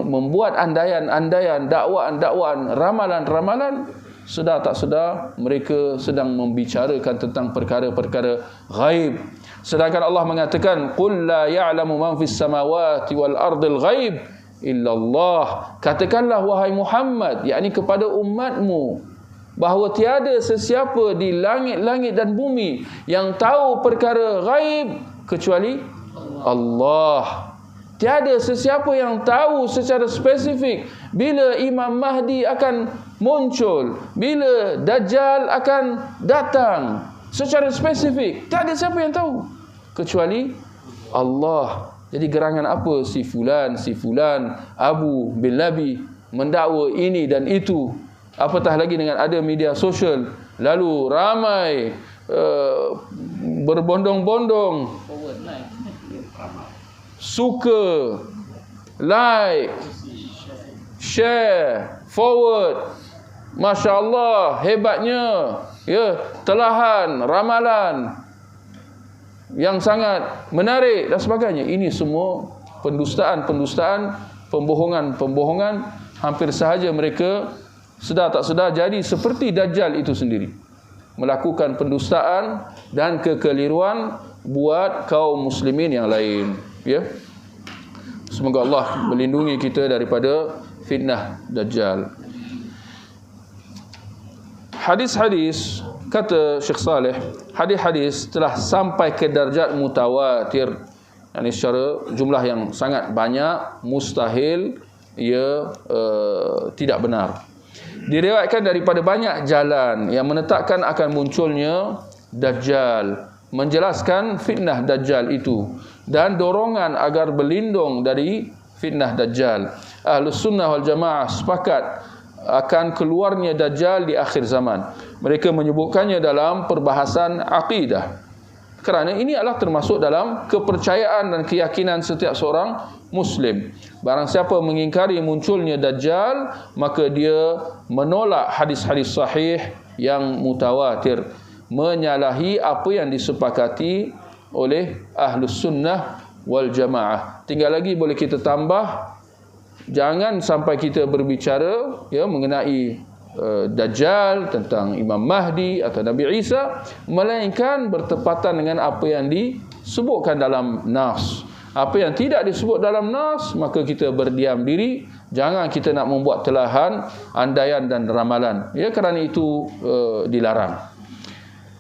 membuat andaian-andaian, dakwaan-dakwaan, ramalan-ramalan, sedar tak sedar mereka sedang membicarakan tentang perkara-perkara ghaib. Sedangkan Allah mengatakan, qul la ya'lamu man fis samawati wal ardil ghaib illa Allah. Katakanlah wahai Muhammad, yakni kepada umatmu, bahawa tiada sesiapa di langit-langit dan bumi yang tahu perkara ghaib kecuali Allah. Tiada sesiapa yang tahu secara spesifik bila Imam Mahdi akan muncul, bila Dajjal akan datang secara spesifik. Tak ada siapa yang tahu kecuali Allah. Jadi gerangan apa si fulan, Abu bin Labi mendakwa ini dan itu, apatah lagi dengan ada media sosial, lalu ramai berbondong-bondong suka, like, share, forward. Masya Allah, hebatnya, ya, telahan, ramalan yang sangat menarik dan sebagainya. Ini semua pendustaan, pembohongan. Hampir sahaja mereka sedar tak sedar jadi seperti Dajjal itu sendiri, melakukan pendustaan dan kekeliruan, buat kaum muslimin yang lain, ya. Semoga Allah melindungi kita daripada fitnah Dajjal. Hadis-hadis, kata Syekh Saleh, hadis-hadis telah sampai ke darjat mutawatir. Ini secara jumlah yang sangat banyak, mustahil ia tidak benar. Diriwayatkan daripada banyak jalan yang menetapkan akan munculnya Dajjal, menjelaskan fitnah Dajjal itu dan dorongan agar berlindung dari fitnah Dajjal. Ahlus Sunnah wal Jamaah sepakat akan keluarnya Dajjal di akhir zaman. Mereka menyebutkannya dalam perbahasan akidah, kerana ini adalah termasuk dalam kepercayaan dan keyakinan setiap seorang Muslim. Barang siapa mengingkari munculnya Dajjal, maka dia menolak hadis-hadis sahih yang mutawatir, menyalahi apa yang disepakati oleh Ahlus Sunnah wal Jamaah. Tinggal lagi boleh kita tambah, jangan sampai kita berbicara mengenai Dajjal, tentang Imam Mahdi atau Nabi Isa, melainkan bertepatan dengan apa yang disebutkan dalam nas. Apa yang tidak disebut dalam nas, maka kita berdiam diri. Jangan kita nak membuat telahan, andaian dan ramalan, kerana itu dilarang.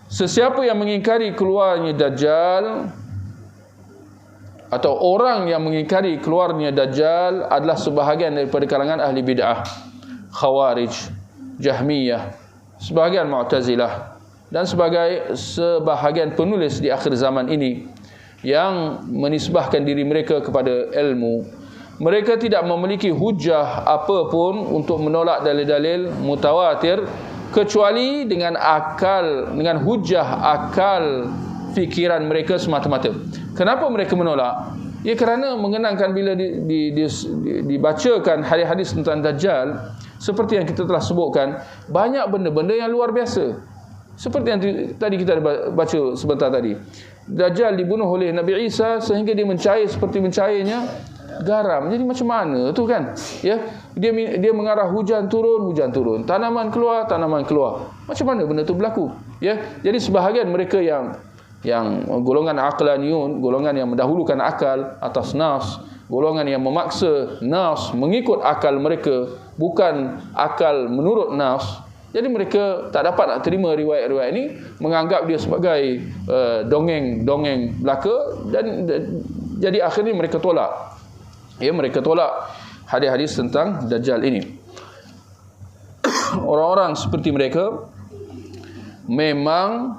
Sesiapa yang mengingkari keluarnya Dajjal, atau orang yang mengingkari keluarnya Dajjal, adalah sebahagian daripada kalangan ahli bid'ah, Khawarij, Jahmiyah, sebahagian Mu'tazilah, dan sebahagian penulis di akhir zaman ini yang menisbahkan diri mereka kepada ilmu. Mereka tidak memiliki hujah apapun untuk menolak dalil-dalil mutawatir, kecuali dengan hujah akal fikiran mereka semata-mata. Kenapa mereka menolak? Kerana mengenangkan bila dibacakan hadis-hadis tentang Dajjal, seperti yang kita telah sebutkan, banyak benda-benda yang luar biasa. Seperti yang tadi kita baca sebentar tadi, Dajjal dibunuh oleh Nabi Isa sehingga dia mencair seperti mencairnya garam. Jadi macam mana tu kan? Dia mengarah hujan turun, tanaman keluar. Macam mana benda tu berlaku? Jadi sebahagian mereka yang golongan aqlaniyun, golongan yang mendahulukan akal atas nas, golongan yang memaksa nas mengikut akal mereka, bukan akal menurut nas. Jadi mereka tak dapat nak terima riwayat-riwayat ini, menganggap dia sebagai dongeng-dongeng belaka, dan jadi akhirnya mereka tolak. Mereka tolak hadis-hadis tentang Dajjal ini. Orang-orang seperti mereka memang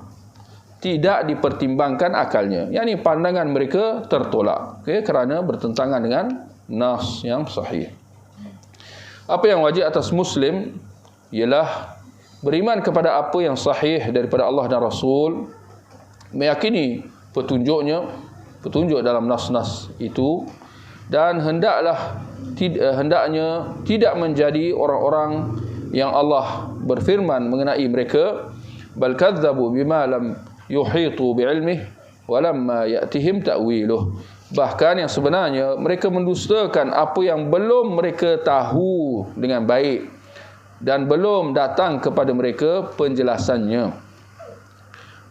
tidak dipertimbangkan akalnya. Yang pandangan mereka tertolak, kerana bertentangan dengan nas yang sahih. Apa yang wajib atas Muslim ialah beriman kepada apa yang sahih daripada Allah dan Rasul, meyakini petunjuk dalam nas-nas itu, dan hendaknya tidak menjadi orang-orang yang Allah berfirman mengenai mereka, bal kadzabu bima lam yuhitu bi'ilmih walamma ya'tihim ta'wiluh. Bahkan yang sebenarnya mereka mendustakan apa yang belum mereka tahu dengan baik dan belum datang kepada mereka penjelasannya.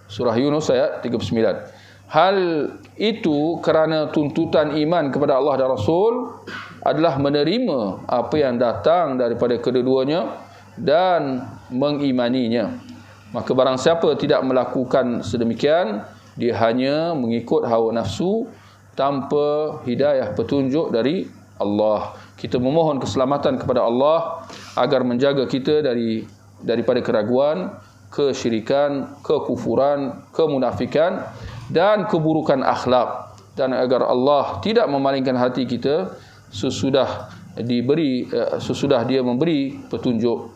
Surah Yunus ayat 39. Hal itu kerana tuntutan iman kepada Allah dan Rasul adalah menerima apa yang datang daripada kedua-duanya dan mengimaninya. Maka barang siapa tidak melakukan sedemikian, dia hanya mengikut hawa nafsu tanpa hidayah petunjuk dari Allah. Kita memohon keselamatan kepada Allah agar menjaga kita daripada keraguan, kesyirikan, kekufuran, kemunafikan dan keburukan akhlak, dan agar Allah tidak memalingkan hati kita sesudah dia memberi petunjuk.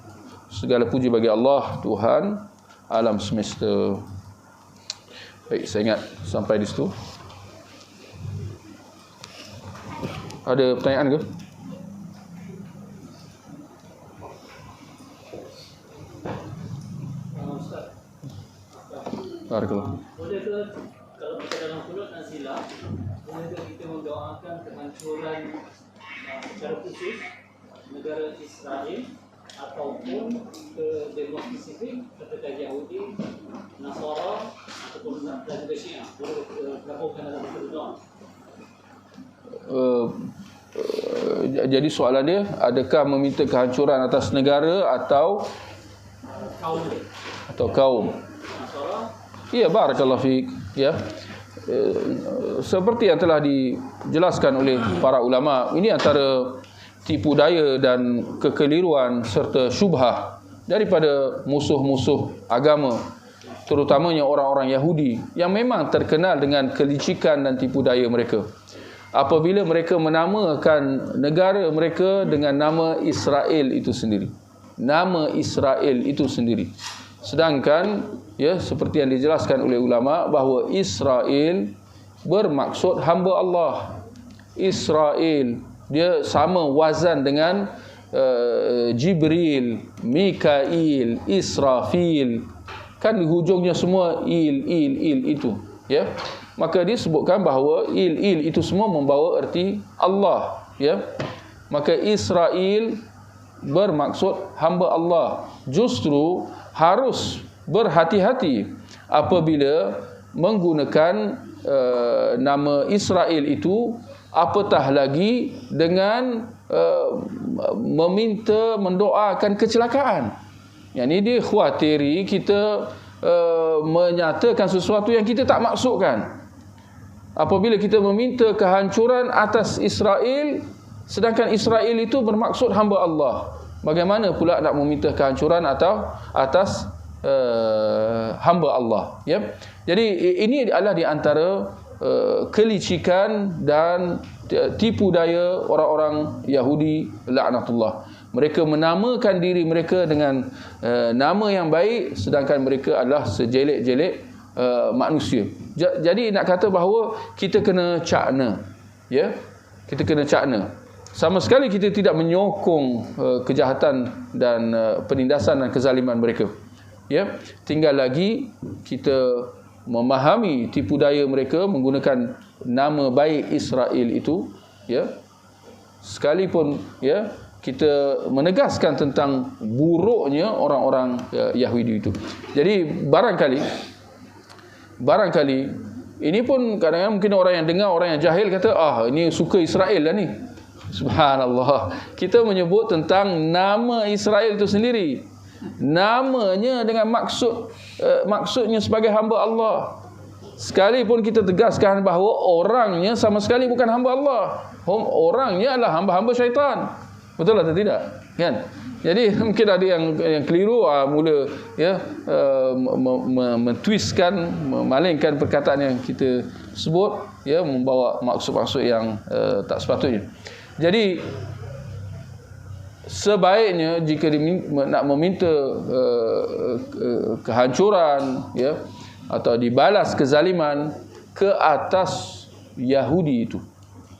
Segala puji bagi Allah, Tuhan alam semesta. Baik, saya ingat sampai di situ. Ada pertanyaan ke? Barakallah. Bolehkah kalau kita dalam kunut nazilah, bolehkah kita mendoakan kehancuran secara khusus negara Israel ataupun ke dewan spesifik ketika Yahudi, Nasara ataupun dan juga Syiah boleh gabungkan dalam satu zon. Jadi soalan dia, adakah meminta kehancuran atas negara atau kaum? Nasara. Ya, barakallahu fiik. Ya. Seperti yang telah dijelaskan oleh para ulama, ini antara tipu daya dan kekeliruan serta syubhah daripada musuh-musuh agama, terutamanya orang-orang Yahudi yang memang terkenal dengan kelicikan dan tipu daya mereka. Apabila mereka menamakan negara mereka dengan nama Israel itu sendiri. Nama Israel itu sendiri. Sedangkan ya, seperti yang dijelaskan oleh ulama bahawa Israel bermaksud hamba Allah. Israel dia sama wazan dengan Jibril, Mikail, Israfil. Kan di hujungnya semua il itu, ya. Maka disebutkan bahawa il itu semua membawa erti Allah, ya. Maka Israel bermaksud hamba Allah. Justru harus berhati-hati apabila menggunakan nama Israel itu, apatah lagi dengan meminta, mendoakan kecelakaan. Yang ini dia khawatiri kita menyatakan sesuatu yang kita tak maksudkan. Apabila kita meminta kehancuran atas Israel, sedangkan Israel itu bermaksud hamba Allah, bagaimana pula nak meminta kehancuran atau atas hamba Allah, ya. Jadi ini adalah di antara kelicikan dan tipu daya orang-orang Yahudi laknatullah. Mereka menamakan diri mereka dengan nama yang baik, sedangkan mereka adalah sejelek-jelek manusia. Jadi nak kata bahawa kita kena cakna, ya, kita kena cakna. Sama sekali kita tidak menyokong kejahatan dan penindasan dan kezaliman mereka, ya. Tinggal lagi kita memahami tipu daya mereka menggunakan nama baik Israel itu, ya. Sekalipun, ya, kita menegaskan tentang buruknya orang-orang Yahudi itu. Jadi barangkali ini pun kadang-kadang mungkin orang yang dengar, orang yang jahil kata, ini suka Israel lah ni. Subhanallah. Kita menyebut tentang nama Israel itu sendiri. Namanya dengan maksudnya sebagai hamba Allah. Sekalipun kita tegaskan bahawa orangnya sama sekali bukan hamba Allah. Orangnya adalah hamba-hamba syaitan. Betul atau tidak? Kan? Jadi mungkin ada yang keliru, mula, ya, mentwistkan, memalingkan perkataan yang kita sebut, ya, membawa maksud-maksud yang tak sepatutnya. Jadi sebaiknya jika nak meminta kehancuran, ya, atau dibalas kezaliman ke atas Yahudi itu,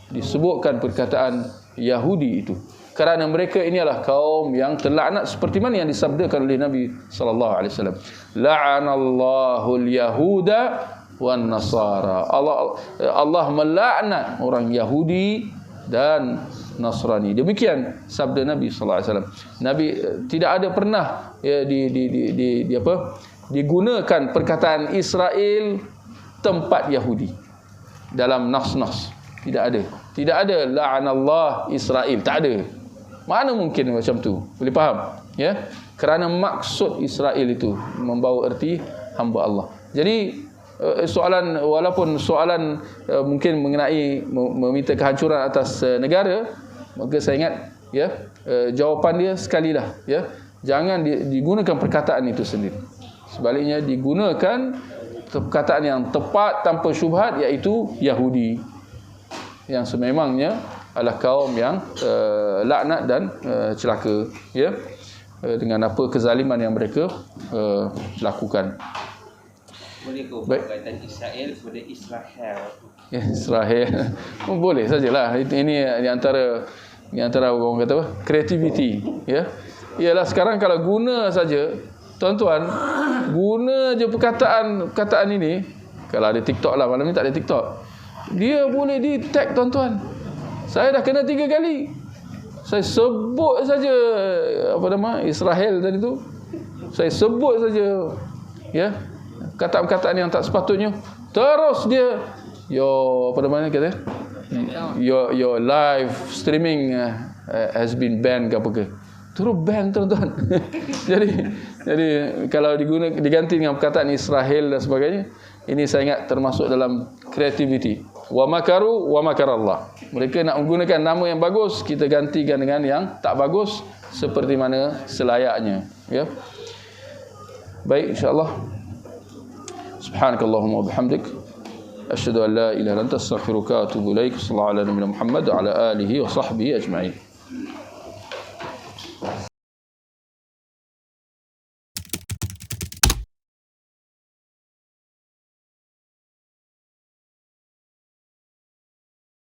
disebutkan perkataan Yahudi itu, kerana mereka ini adalah kaum yang terlaknat seperti mana yang disabdakan oleh Nabi sallallahu alaihi wasallam. La'anallahu al-yahuda wan nasara. Allah melaknat orang Yahudi dan Nasrani. Demikian sabda Nabi sallallahu alaihi wasallam. Nabi tidak ada pernah, ya, digunakan perkataan Israel tempat Yahudi dalam nas-nas. Tidak ada la'anallah Israel, tak ada. Mana mungkin macam tu? Boleh faham? Ya? Kerana maksud Israel itu membawa erti hamba Allah. Jadi walaupun soalan mungkin mengenai meminta kehancuran atas negara, maka saya ingat, ya, jawapan dia sekalilah, ya, jangan digunakan perkataan itu sendiri. Sebaliknya digunakan perkataan yang tepat tanpa syubhat, iaitu Yahudi, yang sememangnya adalah kaum yang laknat dan celaka, ya, dengan apa kezaliman yang mereka lakukan. Boleh ke perkataan Israel kepada Israel? Ya, Israel. Boleh sajalah. Ini di antara orang kata apa? Kreativiti, ya. Ialah sekarang kalau guna saja, tuan-tuan, guna je perkataan ini. Kalau ada TikTok lah, malam ni tak ada TikTok, dia boleh di tag tuan-tuan. Saya dah kena 3 kali. Saya sebut saja apa nama Israel tadi tu. Saya sebut saja ya kata-kata yang tak sepatutnya. Terus dia apa namanya kata? Your live streaming has been banned ke apa ke. Terus ban tuan-tuan. jadi kalau diganti dengan perkataan Israel dan sebagainya, ini saya ingat termasuk dalam creativity. Wa makaru wa makarallah. Mereka nak menggunakan nama yang bagus, kita gantikan dengan yang tak bagus seperti mana selayaknya, ya. Baik, insya-Allah. Subhanakallahumma wa bihamdik asyhadu an la ilaha illa anta astaghfiruka wa atubu ilaik. Sallallahu ala nabiyyina Muhammad wa ala alihi wa sahbihi ajma'in.